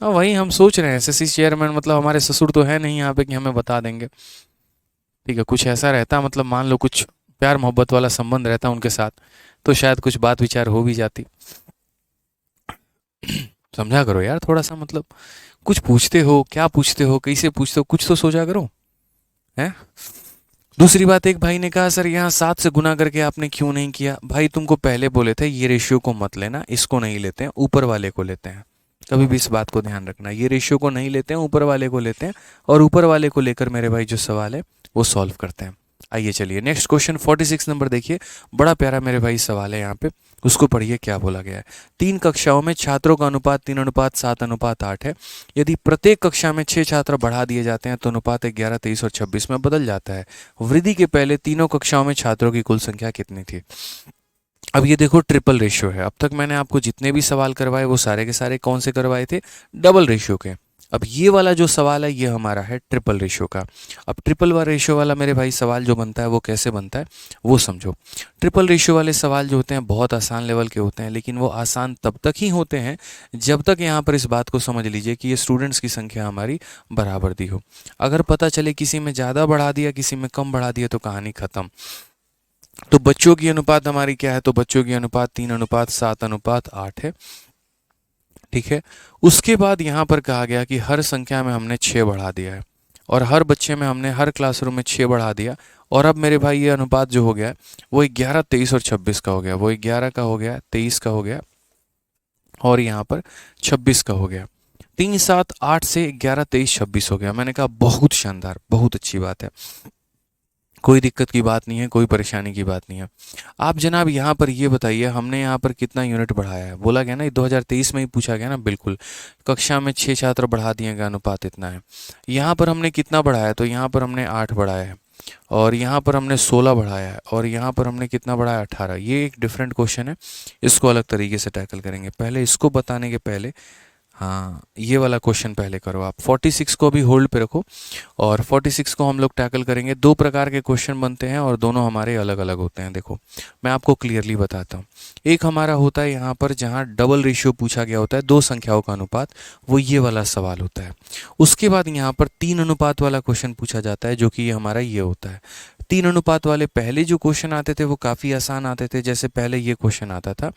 हाँ वही हम सोच रहे हैं, एसएससी चेयरमैन मतलब हमारे ससुर तो है नहीं यहाँ पे कि हमें बता देंगे। ठीक है, कुछ ऐसा रहता, मतलब मान लो कुछ प्यार मोहब्बत वाला संबंध रहता उनके साथ, तो शायद कुछ बात विचार हो भी जाती। समझा करो यार थोड़ा सा, मतलब कुछ पूछते हो, क्या पूछते हो, कैसे पूछते हो, कुछ तो सोचा करो, हैं। दूसरी बात, एक भाई ने कहा सर यहाँ 7 से गुना करके आपने क्यों नहीं किया। भाई तुमको पहले बोले थे ये रेशियो को मत लेना, इसको नहीं लेते हैं, ऊपर वाले को लेते हैं। कभी भी इस बात को ध्यान रखना, ये रेशियो को नहीं लेते हैं, ऊपर वाले को लेते हैं, और ऊपर वाले को लेकर मेरे भाई जो सवाल है वो सॉल्व करते हैं। आइए चलिए नेक्स्ट क्वेश्चन 46 नंबर देखिए, बड़ा प्यारा मेरे भाई सवाल है यहाँ पे, उसको पढ़िए क्या बोला गया है। 3 कक्षाओं में छात्रों का अनुपात 3:7:8 है। यदि प्रत्येक कक्षा में 6 छात्र बढ़ा दिए जाते हैं तो अनुपात 11, 23 और 26 में बदल जाता है। वृद्धि के पहले तीनों कक्षाओं में छात्रों की कुल संख्या कितनी थी। अब ये देखो ट्रिपल रेशियो है, अब तक मैंने आपको जितने भी सवाल करवाए वो सारे के सारे कौन से करवाए थे, डबल रेशियो के। अब ये वाला जो सवाल है ये हमारा है ट्रिपल रेशियो का। अब ट्रिपल वाला रेशियो वाला मेरे भाई सवाल जो बनता है वो कैसे बनता है वो समझो। ट्रिपल रेशियो वाले सवाल जो होते हैं बहुत आसान लेवल के होते हैं, लेकिन वो आसान तब तक ही होते हैं जब तक यहाँ पर इस बात को समझ लीजिए कि ये स्टूडेंट्स की संख्या हमारी बराबर दी हो। अगर पता चले किसी में ज़्यादा बढ़ा दिया किसी में कम बढ़ा दिया तो कहानी ख़त्म। तो बच्चों की अनुपात हमारी क्या है, तो बच्चों की अनुपात 3:7:8 है, ठीक है। उसके बाद यहाँ पर कहा गया कि हर संख्या में हमने 6 बढ़ा दिया है, और हर बच्चे में हमने हर क्लासरूम में 6 बढ़ा दिया, और अब मेरे भाई ये अनुपात जो हो गया है वो 11, 23 और 26 का हो गया, वो 11 का हो गया, 23 का हो गया, और यहाँ पर 26 का हो गया। 3, 7, 8 से 11, 23, 26 हो गया। मैंने कहा बहुत शानदार, बहुत अच्छी बात है, कोई दिक्कत की बात नहीं है, कोई परेशानी की बात नहीं है। आप जनाब यहाँ पर ये बताइए हमने यहाँ पर कितना यूनिट बढ़ाया है, बोला गया ना 2023 में ही पूछा गया ना, बिल्कुल। कक्षा में 6 छात्र बढ़ा दिए गए, अनुपात इतना है। यहाँ पर हमने कितना बढ़ाया, तो यहाँ पर हमने 8 बढ़ाया है, और यहाँ पर हमने 16 बढ़ाया है, और यहाँ पर हमने कितना बढ़ाया 18। ये एक डिफरेंट क्वेश्चन है, इसको अलग तरीके से टैकल करेंगे। पहले इसको बताने के पहले हाँ, ये वाला क्वेश्चन पहले करो आप। 46 को अभी होल्ड पे रखो और 46 को हम लोग टैकल करेंगे। दो प्रकार के क्वेश्चन बनते हैं और दोनों हमारे अलग अलग होते हैं। देखो मैं आपको क्लियरली बताता हूँ। एक हमारा होता है यहाँ पर जहाँ डबल रेशियो पूछा गया होता है, दो संख्याओं का अनुपात, वो ये वाला सवाल होता है। उसके बाद यहाँ पर तीन अनुपात वाला क्वेश्चन पूछा जाता है, जो कि ये हमारा ये होता है। तीन अनुपात वाले पहले जो क्वेश्चन आते थे वो काफ़ी आसान आते थे। जैसे पहले ये क्वेश्चन आता था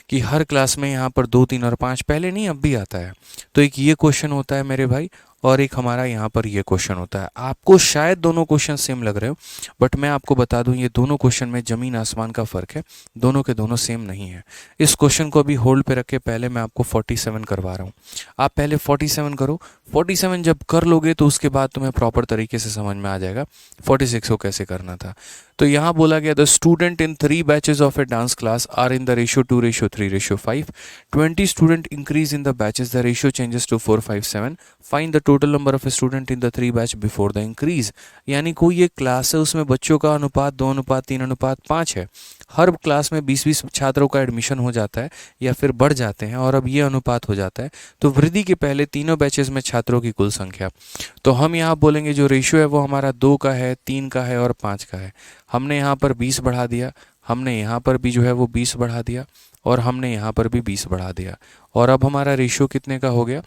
कि हर क्लास में यहाँ पर 2, 3 और 5, पहले नहीं अब भी आता है। तो एक ये क्वेश्चन होता है मेरे भाई, और एक हमारा यहाँ पर ये क्वेश्चन होता है। आपको शायद दोनों क्वेश्चन सेम लग रहे हो, बट मैं आपको बता दूं ये दोनों क्वेश्चन में ज़मीन आसमान का फ़र्क है। दोनों के दोनों सेम नहीं है। इस क्वेश्चन को अभी होल्ड पे रख के पहले मैं आपको 47 करवा रहा हूँ। आप पहले 47 करो। 47 जब कर लोगे तो उसके बाद तुम्हें प्रॉपर तरीके से समझ में आ जाएगा 46 को कैसे करना था। तो यहाँ बोला गया the student in 3 batches of a dance class are in the ratio 2:3:5. 20 student increase in the batches, the ratio changes to 4:5:7. Find the total number of student in the 3 batch before the increase. यानी कोई एक class है, उसमें बच्चों का अनुपात 2:3:5 है। हर class में 20-20 छात्रों का एडमिशन हो जाता है या फिर बढ़ जाते हैं, और अब ये अनुपात हो जाता है। तो वृद्धि के पहले तीनों बैचेस में छात्रों की कुल संख्या। तो हम यहाँ बोलेंगे जो रेशियो है वो हमारा 2 का है, 3 का है और 5 का है। हमने यहाँ पर 20 बढ़ा दिया, हमने यहाँ पर भी जो है वो 20 बढ़ा दिया, और हमने यहाँ पर भी 20 बढ़ा दिया। और अब हमारा रेशियो कितने का हो गया?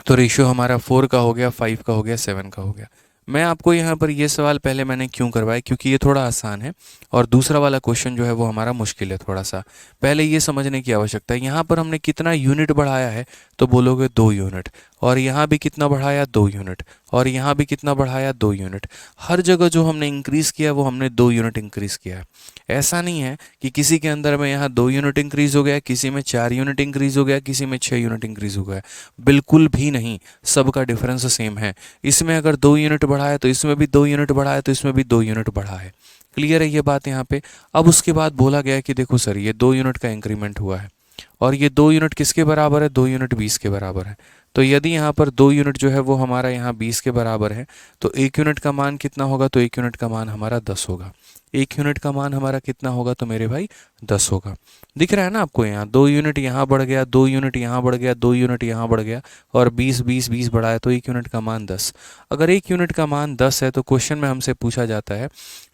तो रेशियो हमारा 4 का हो गया, 5 का हो गया, 7 का हो गया। मैं आपको यहाँ पर ये सवाल पहले मैंने क्यों करवाया, क्योंकि ये थोड़ा आसान है और दूसरा वाला क्वेश्चन जो है वो हमारा मुश्किल है थोड़ा सा। पहले ये समझने की आवश्यकता है यहाँ पर हमने कितना यूनिट बढ़ाया है, तो बोलोगे 2 यूनिट, और यहाँ भी कितना बढ़ाया 2 यूनिट, और यहाँ भी कितना बढ़ाया 2 यूनिट। हर जगह जो हमने इंक्रीज़ किया वो हमने 2 यूनिट इंक्रीज़ किया है। ऐसा नहीं है कि किसी के अंदर में यहाँ 2 यूनिट इंक्रीज़ हो गया, किसी में 4 यूनिट इंक्रीज़ हो गया, किसी में 6 यूनिट इंक्रीज़ हो गया। बिल्कुल भी नहीं, सबका डिफरेंस सेम है। इसमें अगर 2 यूनिट बढ़ा है तो इसमें भी 2 यूनिट बढ़ा है, तो इसमें भी 2 यूनिट बढ़ा है। क्लियर है ये बात यहाँ पे? अब उसके बाद बोला गया है कि देखो सर ये 2 यूनिट का इंक्रीमेंट हुआ है, और ये 2 यूनिट किसके बराबर है? 2 यूनिट 20 के बराबर है। तो यदि यहाँ पर 2 यूनिट जो है वो हमारा यहाँ 20 के बराबर है, तो 1 यूनिट का मान कितना होगा? तो 1 यूनिट का मान हमारा 10 होगा। 1 यूनिट का मान हमारा कितना होगा? तो मेरे भाई 10 होगा। दिख रहा है ना आपको? यहाँ 2 यूनिट यहाँ बढ़ गया, 2 यूनिट यहाँ बढ़ गया, 2 यूनिट यहाँ बढ़ गया, और 20 20 20 बढ़ाया, तो 1 यूनिट का मान 10। अगर 1 यूनिट का मान 10 है तो क्वेश्चन में हमसे पूछा जाता है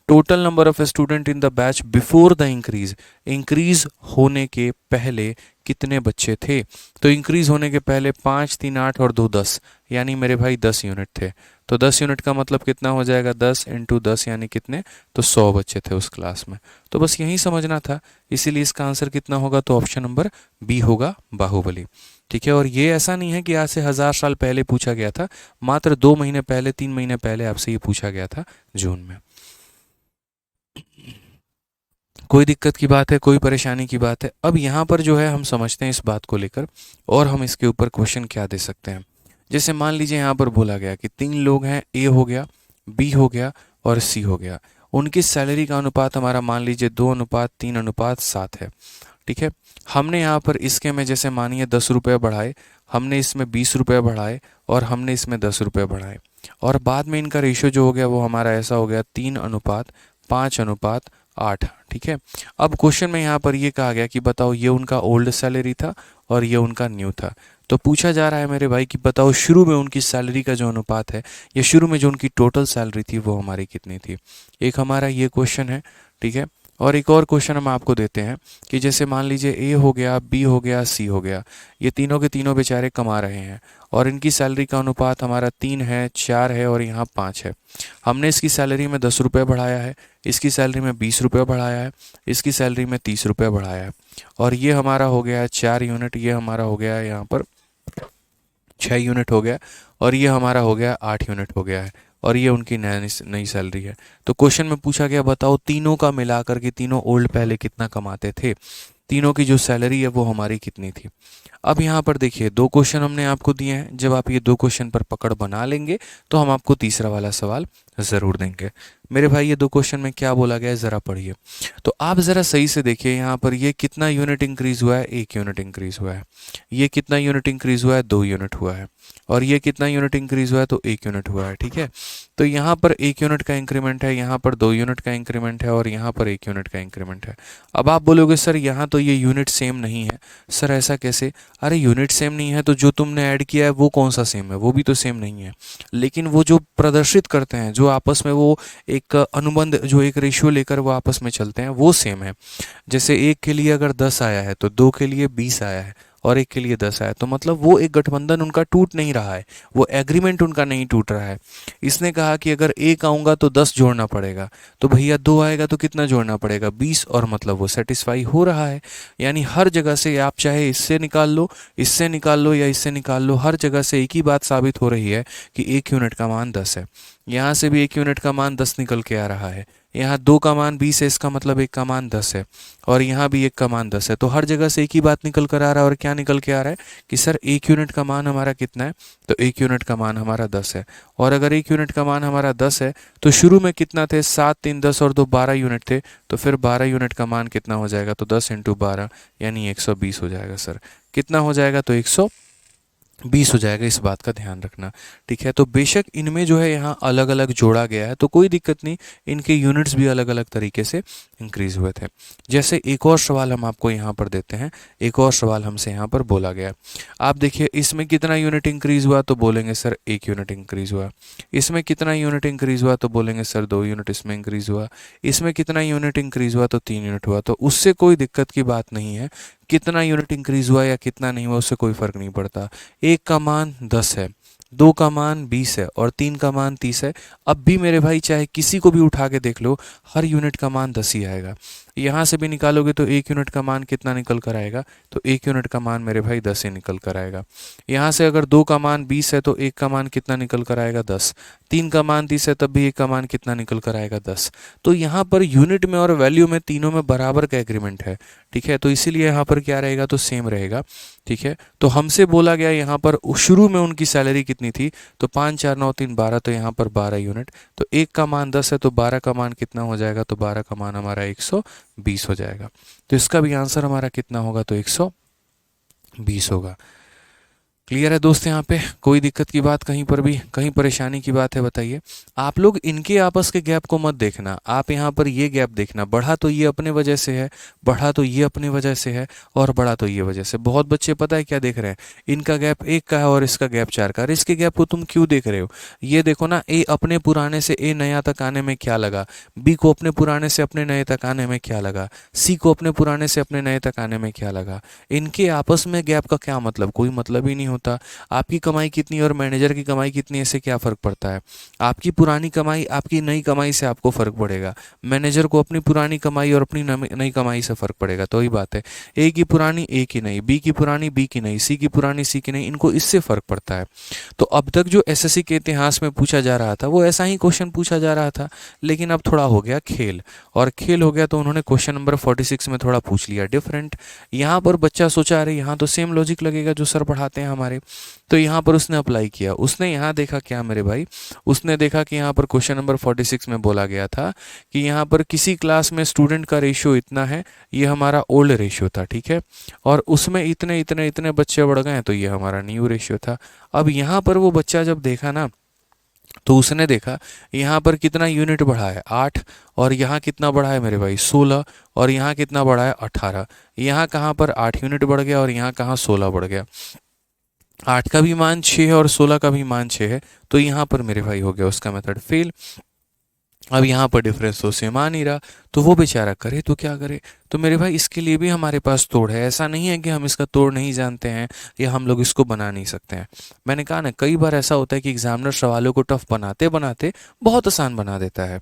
total number of student in the batch before the increase. Increase होने के पहले कितने बच्चे थे? तो इंक्रीज होने के पहले 5, 3, 8 और 2 10, यानी मेरे भाई 10 यूनिट थे। तो 10 यूनिट का मतलब कितना हो जाएगा? 10 × 10 यानी कितने? तो 100 बच्चे थे उस क्लास में। तो बस यही समझना था, इसीलिए इसका आंसर कितना होगा? तो ऑप्शन नंबर बी होगा, बाहुबली। ठीक है, और ये ऐसा नहीं है कि आज से 1000 साल पहले पूछा गया था, मात्र 2 महीने पहले, 3 महीने पहले आपसे ये पूछा गया था जून में। कोई दिक्कत की बात है, कोई परेशानी की बात है? अब यहाँ पर जो है हम समझते हैं इस बात को लेकर, और हम इसके ऊपर क्वेश्चन क्या दे सकते हैं। जैसे मान लीजिए यहाँ पर बोला गया कि 3 लोग हैं, ए हो गया, बी हो गया और सी हो गया। उनकी सैलरी का अनुपात हमारा मान लीजिए 2:3:7 है। ठीक है, हमने यहाँ पर इसके में जैसे मानिए 10 रुपये बढ़ाए, हमने इसमें 20 रुपये बढ़ाए, और हमने इसमें 10 रुपये बढ़ाए, और बाद में इनका रेशियो जो हो गया वो हमारा ऐसा हो गया 3:5:8। ठीक है, अब क्वेश्चन में यहाँ पर ये कहा गया कि बताओ ये उनका ओल्ड सैलरी था और ये उनका न्यू था। तो पूछा जा रहा है मेरे भाई कि बताओ शुरू में उनकी सैलरी का जो अनुपात है, या शुरू में जो उनकी टोटल सैलरी थी वो हमारी कितनी थी। एक हमारा ये क्वेश्चन है। ठीक है, और एक और क्वेश्चन हम आपको देते हैं कि जैसे मान लीजिए ए हो गया, बी हो गया, सी हो गया, ये तीनों के तीनों बेचारे कमा रहे हैं, और इनकी सैलरी का अनुपात हमारा 3 है, 4 है और यहाँ 5 है। हमने इसकी सैलरी में 10 रुपये बढ़ाया है, इसकी सैलरी में 20 रुपये बढ़ाया है, इसकी सैलरी में 30 रुपये बढ़ाया है, और ये हमारा हो गया है 4 यूनिट, ये हमारा हो गया है यहाँ पर 6 यूनिट हो गया, और ये हमारा हो गया 8 यूनिट हो गया है, और ये उनकी नई सैलरी है। तो क्वेश्चन में पूछा गया बताओ तीनों का मिलाकर के तीनों ओल्ड पहले कितना कमाते थे, तीनों की जो सैलरी है वो हमारी कितनी थी। अब यहाँ पर देखिए 2 क्वेश्चन हमने आपको दिए हैं, जब आप ये 2 क्वेश्चन पर पकड़ बना लेंगे तो हम आपको तीसरा वाला सवाल ज़रूर देंगे। मेरे भाई ये दो क्वेश्चन में क्या बोला गया है ज़रा पढ़िए। तो आप ज़रा सही से देखिए यहाँ पर, ये कितना यूनिट इंक्रीज़ हुआ है, 1 यूनिट इंक्रीज़ हुआ है। ये कितना यूनिट इंक्रीज़ हुआ है, 2 यूनिट हुआ है। और ये कितना यूनिट इंक्रीज़ हुआ है, तो 1 यूनिट हुआ है। ठीक है, तो यहाँ पर 1 यूनिट का इंक्रीमेंट है, यहाँ पर 2 यूनिट का इंक्रीमेंट है और यहाँ पर 1 यूनिट का इंक्रीमेंट है। अब आप बोलोगे सर यहाँ तो ये यूनिट सेम नहीं है। सर ऐसा कैसे? अरे यूनिट सेम नहीं है तो जो तुमने ऐड किया है वो कौन सा सेम है? वो भी तो सेम नहीं है। लेकिन वो जो प्रदर्शित करते हैं, जो आपस में वो एक अनुबंध, जो एक रेशियो लेकर वो आपस में चलते हैं, वो सेम है। जैसे 1 के लिए अगर 10 आया है तो 2 के लिए 20 आया है और 1 के लिए 10 आया, तो मतलब वो एक गठबंधन उनका टूट नहीं रहा है, वो एग्रीमेंट उनका नहीं टूट रहा है। इसने कहा कि अगर 1 आऊँगा तो 10 जोड़ना पड़ेगा, तो भैया 2 आएगा तो कितना जोड़ना पड़ेगा, 20, और मतलब वो सेटिस्फाई हो रहा है। यानी हर जगह से आप चाहे इससे निकाल लो, इससे निकाल लो या इससे निकाल लो, हर जगह से एक ही बात साबित हो रही है कि 1 यूनिट का मान 10 है। यहाँ से भी 1 यूनिट का मान 10 निकल के आ रहा है, यहाँ 2 का मान 20 है, इसका मतलब 1 का मान 10 है, और यहाँ भी 1 का मान 10 है। तो हर जगह से एक ही बात निकल कर आ रहा है, और क्या निकल के आ रहा है कि सर 1 यूनिट का मान हमारा कितना है, तो 1 यूनिट का मान हमारा 10 है। और अगर 1 यूनिट का मान हमारा 10 है तो शुरू में कितना थे, 7, 3, 10 और 2 12 यूनिट थे, तो फिर 12 यूनिट का मान कितना हो जाएगा, तो 10 × 12 यानी 120 हो जाएगा। सर कितना हो जाएगा, तो 120 हो जाएगा। इस बात का ध्यान रखना। ठीक है, तो बेशक इनमें जो है यहाँ अलग अलग जोड़ा गया है तो कोई दिक्कत नहीं, इनके यूनिट्स भी अलग अलग तरीके से इंक्रीज हुए थे। जैसे एक और सवाल हम आपको यहाँ पर देते हैं, एक और सवाल हमसे यहाँ पर बोला गया। आप देखिए इसमें कितना यूनिट इंक्रीज हुआ, तो बोलेंगे सर 1 यूनिट इंक्रीज हुआ। इसमें कितना यूनिट इंक्रीज हुआ, तो बोलेंगे सर 2 यूनिट इसमें इंक्रीज हुआ। इसमें कितना यूनिट इंक्रीज हुआ, तो 3 यूनिट हुआ। तो उससे कोई दिक्कत की बात नहीं है, कितना यूनिट इंक्रीज हुआ या कितना नहीं हुआ उससे कोई फर्क नहीं पड़ता। 1 का मान 10 है, 2 का मान 20 है और 3 का मान 30 है। अब भी मेरे भाई चाहे किसी को भी उठा के देख लो, हर यूनिट का मान 10 ही आएगा। यहाँ से भी निकालोगे तो 1 यूनिट का मान कितना निकल कर आएगा, तो 1 यूनिट का मान मेरे भाई 10 ही निकल कर आएगा। यहाँ से अगर 2 का मान 20 है तो 1 का मान कितना निकल कर आएगा, 10। 3 का मान 30 है तब भी 1 का मान कितना निकल कर आएगा, 10। तो यहाँ पर यूनिट में और वैल्यू में तीनों में बराबर का एग्रीमेंट है। ठीक है, तो इसीलिए यहाँ पर क्या रहेगा, तो सेम रहेगा। ठीक है, तो हमसे बोला गया यहाँ पर शुरू में उनकी सैलरी कितनी थी, तो 5, 4, 9, 3, 12, तो यहाँ पर 12 यूनिट। तो 1 का मान 10 है तो 12 का मान कितना हो जाएगा, तो 12 का मान हमारा 120 हो जाएगा। तो इसका भी आंसर हमारा कितना होगा, तो 120 होगा। क्लियर है दोस्त? यहाँ पे कोई दिक्कत की बात कहीं पर भी, कहीं परेशानी की बात है बताइए। आप लोग इनके आपस के गैप को मत देखना, आप यहाँ पर ये गैप देखना, बढ़ा तो ये अपने वजह से है, बढ़ा तो ये अपने वजह से है, और बढ़ा तो ये वजह से। बहुत बच्चे पता है क्या देख रहे हैं, इनका गैप 1 का है और इसका गैप 4 का। इसके गैप को तुम क्यों देख रहे हो? ये देखो ना, ए अपने पुराने से ए नया तक आने में क्या लगा, बी को अपने पुराने से अपने नए तक आने में क्या लगा, सी को अपने पुराने से अपने नए तक आने में क्या लगा। इनके आपस में गैप का क्या मतलब, कोई मतलब ही नहीं होता। आपकी कमाई कितनी और मैनेजर की कमाई कितनी, इससे क्या फ़र्क पड़ता है? आपकी पुरानी कमाई आपकी नई कमाई से आपको फ़र्क पड़ेगा, मैनेजर को अपनी पुरानी कमाई और अपनी नई कमाई से फ़र्क पड़ेगा। तो वही बात है, ए की पुरानी ए की नई, बी की पुरानी बी की नई, सी की पुरानी सी की नई, इनको इससे फ़र्क पड़ता है। तो अब तक जो एसएससी के इतिहास में पूछा जा रहा था वो ऐसा ही क्वेश्चन पूछा जा रहा था, लेकिन अब थोड़ा हो गया खेल, और खेल हो गया तो उन्होंने क्वेश्चन नंबर 46 में थोड़ा पूछ लिया डिफरेंट। यहाँ पर बच्चा सोचा अरे यहाँ तो सेम लॉजिक लगेगा जो सर पढ़ाते हैं हमारे, तो यहाँ पर उसने अप्लाई किया। उसने यहाँ देखा क्या मेरे भाई, उसने देखा कि यहाँ पर क्वेश्चन नंबर 46 में बोला गया था कि यहाँ पर किसी क्लास में स्टूडेंट का रेशियो इतना है, ये हमारा ओल्ड रेशियो था। ठीक है, और उसमें इतने इतने इतने बच्चे बढ़ गए तो ये हमारा न्यू रेशियो था। अब यहाँ पर वो बच्चा जब देखा ना, तो उसने देखा यहाँ पर कितना यूनिट बढ़ा है, 8, और यहाँ कितना बढ़ा है मेरे भाई, 16, और यहाँ कितना बढ़ा है, 18। यहाँ कहाँ पर 8 यूनिट बढ़ गया और यहाँ कहाँ 16 बढ़ गया। 8 का भी मान 6 है और 16 का भी मान 6 है, तो यहाँ पर मेरे भाई हो गया उसका मेथड फेल। अब यहाँ पर डिफरेंस तो सेम आ नहीं रहा, तो वो बेचारा करे तो क्या करे। तो मेरे भाई इसके लिए भी हमारे पास तोड़ है, ऐसा नहीं है कि हम इसका तोड़ नहीं जानते हैं या हम लोग इसको बना नहीं सकते हैं। मैंने कहा ना, कई बार ऐसा होता है कि एग्जामिनर सवालों को टफ बनाते बनाते बहुत आसान बना देता है।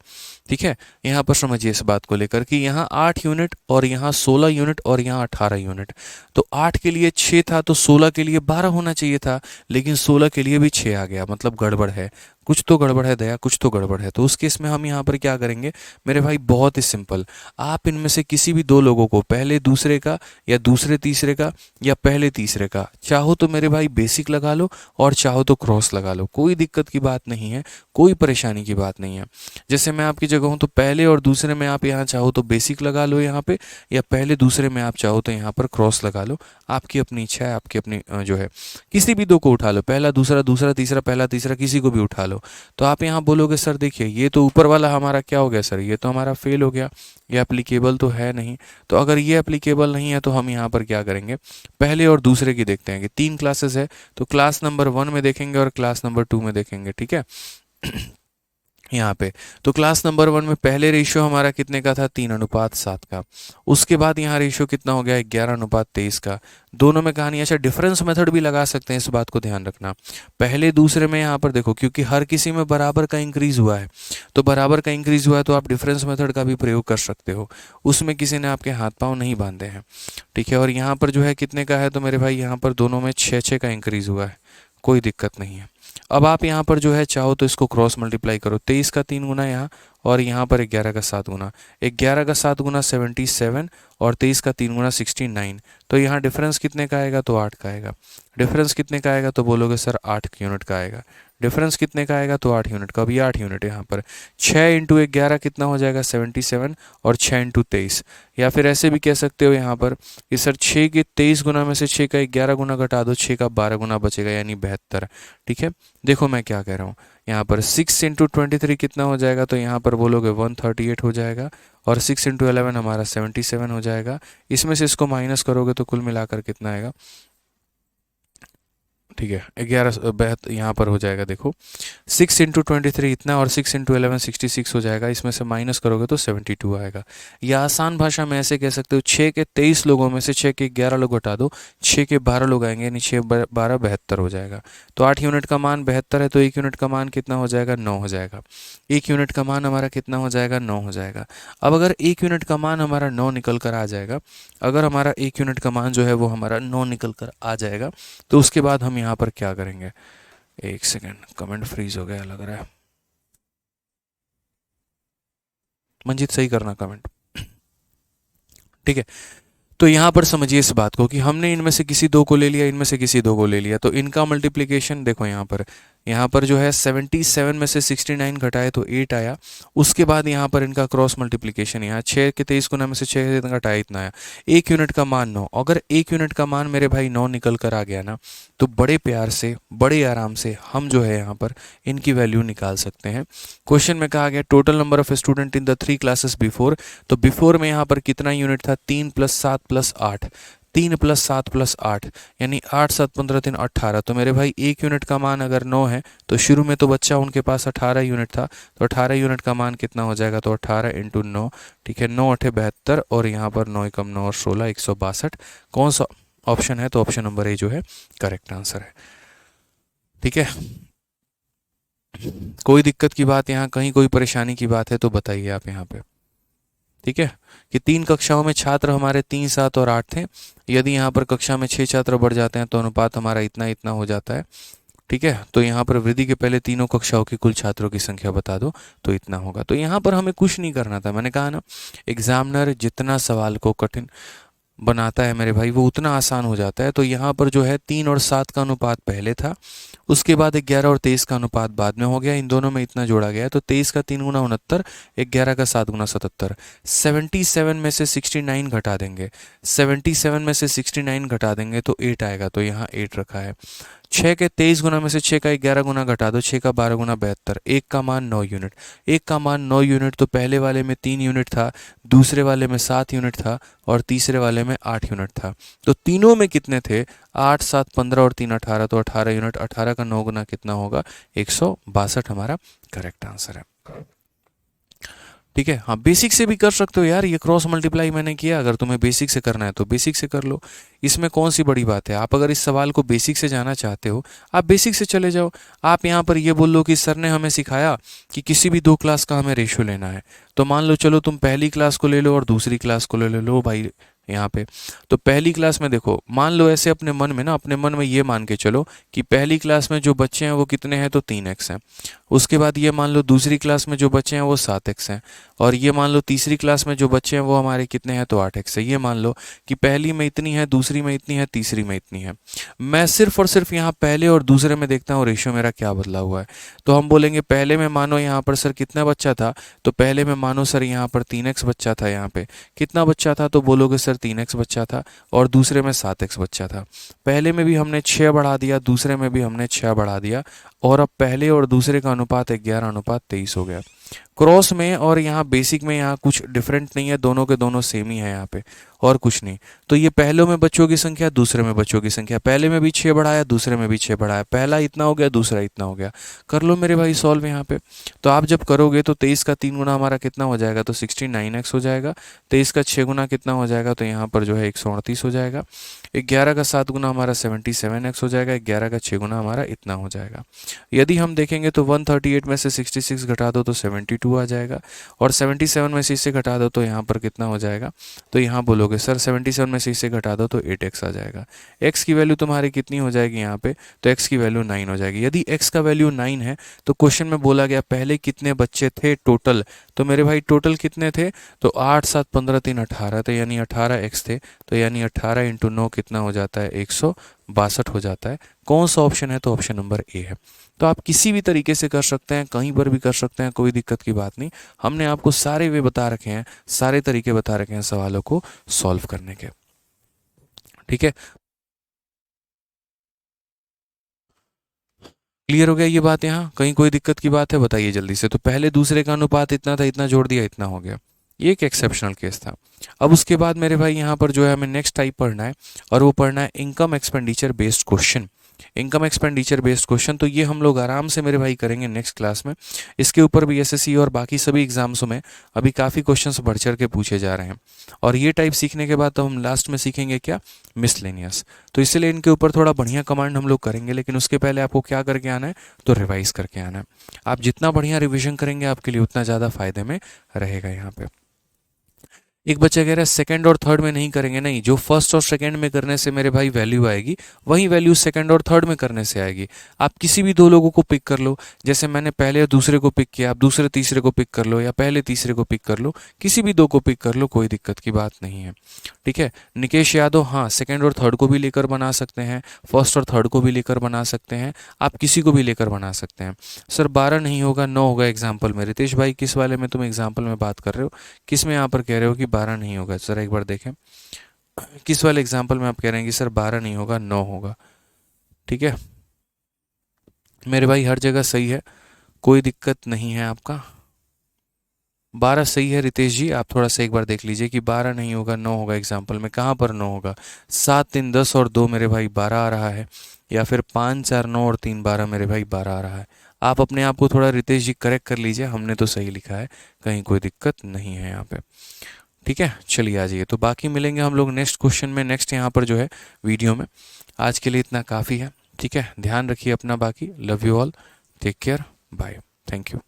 ठीक है, यहाँ पर समझिए इस बात को लेकर कि यहाँ 8 यूनिट और यहाँ 16 यूनिट और यहाँ 18 यूनिट, तो 8 के लिए 6 था तो 16 के लिए 12 होना चाहिए था, लेकिन 16 के लिए भी 6 आ गया, मतलब गड़बड़ है, कुछ तो गड़बड़ है दया, कुछ तो गड़बड़ है। तो उस केस में हम यहाँ पर क्या करेंगे मेरे भाई, बहुत ही सिंपल सिंपल, आप इनमें से किसी भी दो लोगों को, पहले दूसरे का या दूसरे तीसरे का या पहले तीसरे का, चाहो तो मेरे भाई बेसिक लगा लो और चाहो तो क्रॉस लगा लो, कोई दिक्कत की बात नहीं है, कोई परेशानी की बात नहीं है। जैसे मैं आपकी जगह हूँ तो पहले और दूसरे में आप यहाँ चाहो तो बेसिक लगा लो यहाँ पे, या पहले दूसरे में आप चाहो तो यहाँ पर क्रॉस लगा लो, आपकी अपनी इच्छा है, आपकी अपनी जो है, किसी भी दो को उठा लो, पहला दूसरा दूसरा तीसरा पहला तीसरा किसी को भी उठा लो। तो आप यहाँ बोलोगे सर देखिए ये तो ऊपर वाला हमारा क्या हो गया सर, ये तो हमारा फेल हो गया, ये एप्लीकेबल तो है नहीं। तो अगर ये एप्लीकेबल नहीं है तो हम यहाँ पर क्या करेंगे, पहले और दूसरे की देखते हैं कि 3 क्लासेस है, तो क्लास नंबर 1 में देखेंगे और क्लास नंबर 2 में देखेंगे, ठीक है। यहाँ पे तो क्लास नंबर 1 में पहले रेशियो हमारा कितने का था, 3:7 का। उसके बाद यहाँ रेशियो कितना हो गया, 11:23 का। दोनों में कहानी, अच्छा डिफरेंस मेथड भी लगा सकते हैं, इस बात को ध्यान रखना। पहले दूसरे में यहाँ पर देखो, क्योंकि हर किसी में बराबर का इंक्रीज हुआ है, तो बराबर का इंक्रीज हुआ है तो आप डिफरेंस मेथड का भी प्रयोग कर सकते हो, उसमें किसी ने आपके हाथ पाँव नहीं बांधे हैं, ठीक है। और यहाँ पर जो है कितने का है, तो मेरे भाई यहाँ पर दोनों में 6 का इंक्रीज हुआ है, कोई दिक्कत नहीं है। अब आप यहाँ पर जो है चाहो तो इसको क्रॉस मल्टीप्लाई करो, 23 का 3 गुना यहाँ, और यहाँ पर 11 का 7 गुना, 11 का 7 गुना 77 और 23 का 3 गुना 69। तो यहाँ डिफरेंस कितने का आएगा, तो 8 का आएगा। डिफरेंस कितने का आएगा, तो बोलोगे सर 8 यूनिट का आएगा। डिफरेंस कितने का आएगा, तो 8 यूनिट का। अभी 8 यूनिट यहाँ पर 6 इंटू 11 कितना हो जाएगा, 77, और 6 इंटू 23। या फिर ऐसे भी कह सकते हो यहाँ पर कि सर 6 के 23 गुना में से 6 का 11 गुना घटा दो, 6 का 12 गुना बचेगा, यानी 72, ठीक है। देखो मैं क्या कह रहा हूँ, यहाँ पर 6 इंटू 23 कितना हो जाएगा, तो यहाँ पर बोलोगे 138 हो जाएगा, और 6 इंटू 11 हमारा 77 हो जाएगा। इसमें से इसको माइनस करोगे तो कुल मिलाकर कितना आएगा, ठीक है, 11 यहाँ पर हो जाएगा, देखो 6 इंटू 23 इतना, और 6 इंटू 11 66 हो जाएगा। इसमें से माइनस करोगे तो 72 आएगा। या आसान भाषा में ऐसे कह सकते हो, 6 के 23 लोगों में से 6 के 11 लोग हटा दो, 6 के 12 लोग आएंगे, यानी 6 12 72 हो जाएगा। तो 8 यूनिट का मान 72 है, तो 1 यूनिट का मान कितना हो जाएगा, 9 हो जाएगा। 1 यूनिट का मान हमारा कितना हो जाएगा, 9 हो जाएगा। अब अगर 1 यूनिट का मान हमारा 9 निकल कर आ जाएगा, अगर हमारा 1 यूनिट का मान जो है वो हमारा 9 निकल कर आ जाएगा, तो उसके बाद हम यहाँ पर क्या करेंगे, एक सेकेंड, कमेंट फ्रीज हो गया लग रहा है। मंजीत सही करना कमेंट, ठीक है। तो यहाँ पर समझिए इस बात को कि हमने इनमें से किसी दो को ले लिया, इनमें से किसी दो को ले लिया, तो इनका मल्टीप्लिकेशन देखो यहाँ पर जो है 77 में से 69 घटाए तो 8 आया। उसके बाद यहाँ पर इनका क्रॉस मल्टीप्लिकेशन, यहाँ 6 के 23 गुना में से 6 घटाए इतना आया। 1 यूनिट का मान 9, अगर 1 यूनिट का मान मेरे भाई 9 निकल कर आ गया ना, तो बड़े प्यार से बड़े आराम से हम जो है यहाँ पर इनकी वैल्यू निकाल सकते हैं। क्वेश्चन में कहा गया total number of student in the 3 classes before, तो बिफोर में यहाँ पर कितना यूनिट था, 3 + 7 + 8, 3 + 7 + 8, यानी 8 7 15 3 18। तो मेरे भाई 1 यूनिट का मान अगर 9 है, तो शुरू में तो बच्चा उनके पास 18 यूनिट था, तो 18 यूनिट का मान कितना हो जाएगा, तो 18 × 9, ठीक है, 9 8 72, और यहाँ पर 9 × 9 और 16 162। कौन सा ऑप्शन है, तो ऑप्शन नंबर ए जो है करेक्ट आंसर है, ठीक है। कोई दिक्कत की बात यहाँ, कहीं कोई परेशानी की बात है तो बताइए आप यहाँ पे, ठीक है। कि 3 कक्षाओं में छात्र हमारे 3 7 और 8 थे, यदि यहाँ पर कक्षा में 6 छात्र बढ़ जाते हैं तो अनुपात हमारा इतना इतना हो जाता है, ठीक है। तो यहाँ पर वृद्धि के पहले तीनों कक्षाओं की कुल छात्रों की संख्या बता दो, तो इतना होगा। तो यहाँ पर हमें कुछ नहीं करना था, मैंने कहा ना एग्जामिनर जितना सवाल को कठिन बनाता है मेरे भाई वो उतना आसान हो जाता है। तो यहाँ पर जो है 3 और 7 का अनुपात पहले था, उसके बाद 11 और 23 का अनुपात बाद में हो गया, इन दोनों में इतना जोड़ा गया है। तो 23 का 3 गुना 69, 11 का 7 गुना 77। 77 में से 69 घटा देंगे, 77 में से 69 घटा देंगे तो 8 आएगा, तो यहाँ 8 रखा है। 6 के 23 गुना में से 6 का 11 गुना घटा दो, 6 का 12 गुना 72, 1 का मान 9 यूनिट। 1 का मान 9 यूनिट, तो पहले वाले में 3 यूनिट था, दूसरे वाले में 7 यूनिट था, और तीसरे वाले में 8 यूनिट था। तो तीनों में कितने थे, 8 7 15 और 3 18, तो 18 यूनिट। 18 का 9 गुना कितना होगा, 162 हमारा करेक्ट आंसर है, ठीक है। हाँ बेसिक से भी कर सकते हो यार, ये क्रॉस मल्टीप्लाई मैंने किया, अगर तुम्हें बेसिक से करना है तो बेसिक से कर लो, इसमें कौन सी बड़ी बात है। आप अगर इस सवाल को बेसिक से जाना चाहते हो आप बेसिक से चले जाओ। आप यहाँ पर ये बोल लो कि सर ने हमें सिखाया कि किसी भी 2 क्लास का हमें रेशियो लेना है, तो मान लो चलो तुम पहली क्लास को ले लो और दूसरी क्लास को ले लो भाई, यहाँ पे। तो पहली क्लास में देखो, मान लो ऐसे अपने मन में ना, अपने मन में ये मान के चलो कि पहली क्लास में जो बच्चे हैं वो कितने हैं, तो 3x हैं। उसके बाद ये मान लो दूसरी क्लास में जो बच्चे हैं वो 7x हैं। और ये मान लो तीसरी क्लास में जो बच्चे हैं वो हमारे कितने हैं, तो 8x है। ये मान लो कि पहली में इतनी है, दूसरी में इतनी है, तीसरी में इतनी है। मैं सिर्फ और सिर्फ यहाँ पहले और दूसरे में देखता हूँ रेशियो मेरा क्या बदला हुआ है। तो हम बोलेंगे पहले में मानो यहाँ पर सर कितना बच्चा था, तो पहले में मानो सर यहाँ पर 3x बच्चा था। यहाँ पे कितना बच्चा था, तो बोलोगे सर 3x बच्चा था। और दूसरे में 7x बच्चा था। पहले में भी हमने 6 बढ़ा दिया, दूसरे में भी हमने 6 बढ़ा दिया। और अब पहले और दूसरे का अनुपात 11:23 हो गया। क्रॉस में और यहाँ बेसिक में यहाँ कुछ डिफरेंट नहीं है, दोनों के दोनों सेम ही है यहाँ पे, और कुछ नहीं। तो ये पहलों में बच्चों की संख्या, दूसरे में बच्चों की संख्या, पहले में भी 6 बढ़ाया, दूसरे में भी 6 बढ़ाया, पहला इतना हो गया, दूसरा इतना हो गया। कर लो मेरे भाई सॉल्व यहाँ पे। तो आप जब करोगे तो 23 का 3 गुना हमारा कितना हो जाएगा, तो 69x हो जाएगा। 23 का 6 गुना कितना हो जाएगा, तो यहाँ पर जो है 138 हो जाएगा। 11 का 7 गुना हमारा 77x हो जाएगा। 11 का 6 गुना हमारा इतना हो जाएगा। यदि हम देखेंगे तो 138 में से 66 घटा दो तो 72 आ जाएगा। और 77 में से इसे घटा दो तो यहाँ पर कितना हो जाएगा, तो यहाँ बोलोगे सर 77 में से इसे घटा दो तो 8x आ जाएगा। x की वैल्यू तुम्हारी कितनी हो जाएगी यहाँ पे, तो x की वैल्यू 9 हो जाएगी। यदि x का वैल्यू 9 है तो क्वेश्चन में बोला गया पहले कितने बच्चे थे टोटल, तो मेरे भाई टोटल कितने थे, तो 8 7 15 3 18, तो यानी 18x थे। तो यानी 18 इंटू 9 कितना हो जाता है, 162 हो जाता है। कौन सा ऑप्शन है, तो ऑप्शन नंबर ए है। तो आप किसी भी तरीके से कर सकते हैं, कहीं पर भी कर सकते हैं, कोई दिक्कत की बात नहीं। हमने आपको सारे वे बता रखे हैं, सारे तरीके बता रखे हैं सवालों को सॉल्व करने के। ठीक है, क्लियर हो गया ये बात, यहाँ कहीं कोई दिक्कत की बात है, बताइए जल्दी से। तो पहले दूसरे का अनुपात इतना था, इतना जोड़ दिया, इतना हो गया। ये एक एक्सेप्शनल केस था। अब उसके बाद मेरे भाई यहाँ पर जो है हमें नेक्स्ट टाइप पढ़ना है, और वो पढ़ना है income expenditure based question. Income expenditure based question, तो ये हम लोग आराम से मेरे भाई करेंगे नेक्स्ट क्लास में। इसके ऊपर भी एसएससी और बाकी सभी एग्जाम्सों में अभी काफ़ी क्वेश्चंस बढ़ चढ़ के पूछे जा रहे हैं। और ये टाइप सीखने के बाद तो हम लास्ट में सीखेंगे क्या, मिसलेनियस। तो इसलिए इनके ऊपर थोड़ा बढ़िया कमांड हम लोग करेंगे, लेकिन उसके पहले आपको क्या करके आना है, तो रिवाइज करके आना है। आप जितना बढ़िया रिविजन करेंगे आपके लिए उतना ज़्यादा फायदे में रहेगा यहाँ पे। एक बच्चा कह रहा है सेकंड और थर्ड में नहीं करेंगे, नहीं, जो फर्स्ट और सेकंड में करने से मेरे भाई वैल्यू आएगी वही वैल्यू सेकंड और थर्ड में करने से आएगी। आप किसी भी दो लोगों को पिक कर लो, जैसे मैंने पहले और दूसरे को पिक किया, आप दूसरे तीसरे को पिक कर लो, या पहले तीसरे को पिक कर लो, किसी भी दो को पिक कर लो, कोई दिक्कत की बात नहीं है। ठीक है, निकेश यादव, हाँ सेकंड और थर्ड को भी लेकर बना सकते हैं, फर्स्ट और थर्ड को भी लेकर बना सकते हैं, आप किसी को भी लेकर बना सकते हैं। सर 12 नहीं होगा, 9 होगा एग्जाम्पल में। रितेश भाई किस वाले में तुम एग्जाम्पल में बात कर रहे हो, किस में यहाँ पर कह रहे हो कि 12 नहीं होगा, जरा एक बार देखें किस वाले एग्जाम्पल में आप कह रहे हैं कि सर 12 नहीं होगा, 9 होगा। ठीक है मेरे भाई, हर जगह सही है, कोई दिक्कत नहीं है आपका। 12 सही है रितेश जी, आप थोड़ा सा एक बार देख लीजिए कि 12 नहीं होगा, 9 होगा एग्जाम्पल में। कहाँ पर 9 होगा, 7 3 10 और 2 मेरे भाई 12 आ रहा है, या फिर 5 4 9 और 3 12 मेरे भाई 12 आ रहा है। आप अपने आप को थोड़ा रितेश जी करेक्ट कर लीजिए, हमने तो सही लिखा है, कहीं कोई दिक्कत नहीं है यहाँ पे। ठीक है, चलिए आ जाइए। तो बाकी मिलेंगे हम लोग नेक्स्ट क्वेश्चन में, नेक्स्ट यहाँ पर जो है वीडियो में। आज के लिए इतना काफ़ी है। ठीक है, ध्यान रखिए अपना, बाकी love you all, take care, bye, thank you.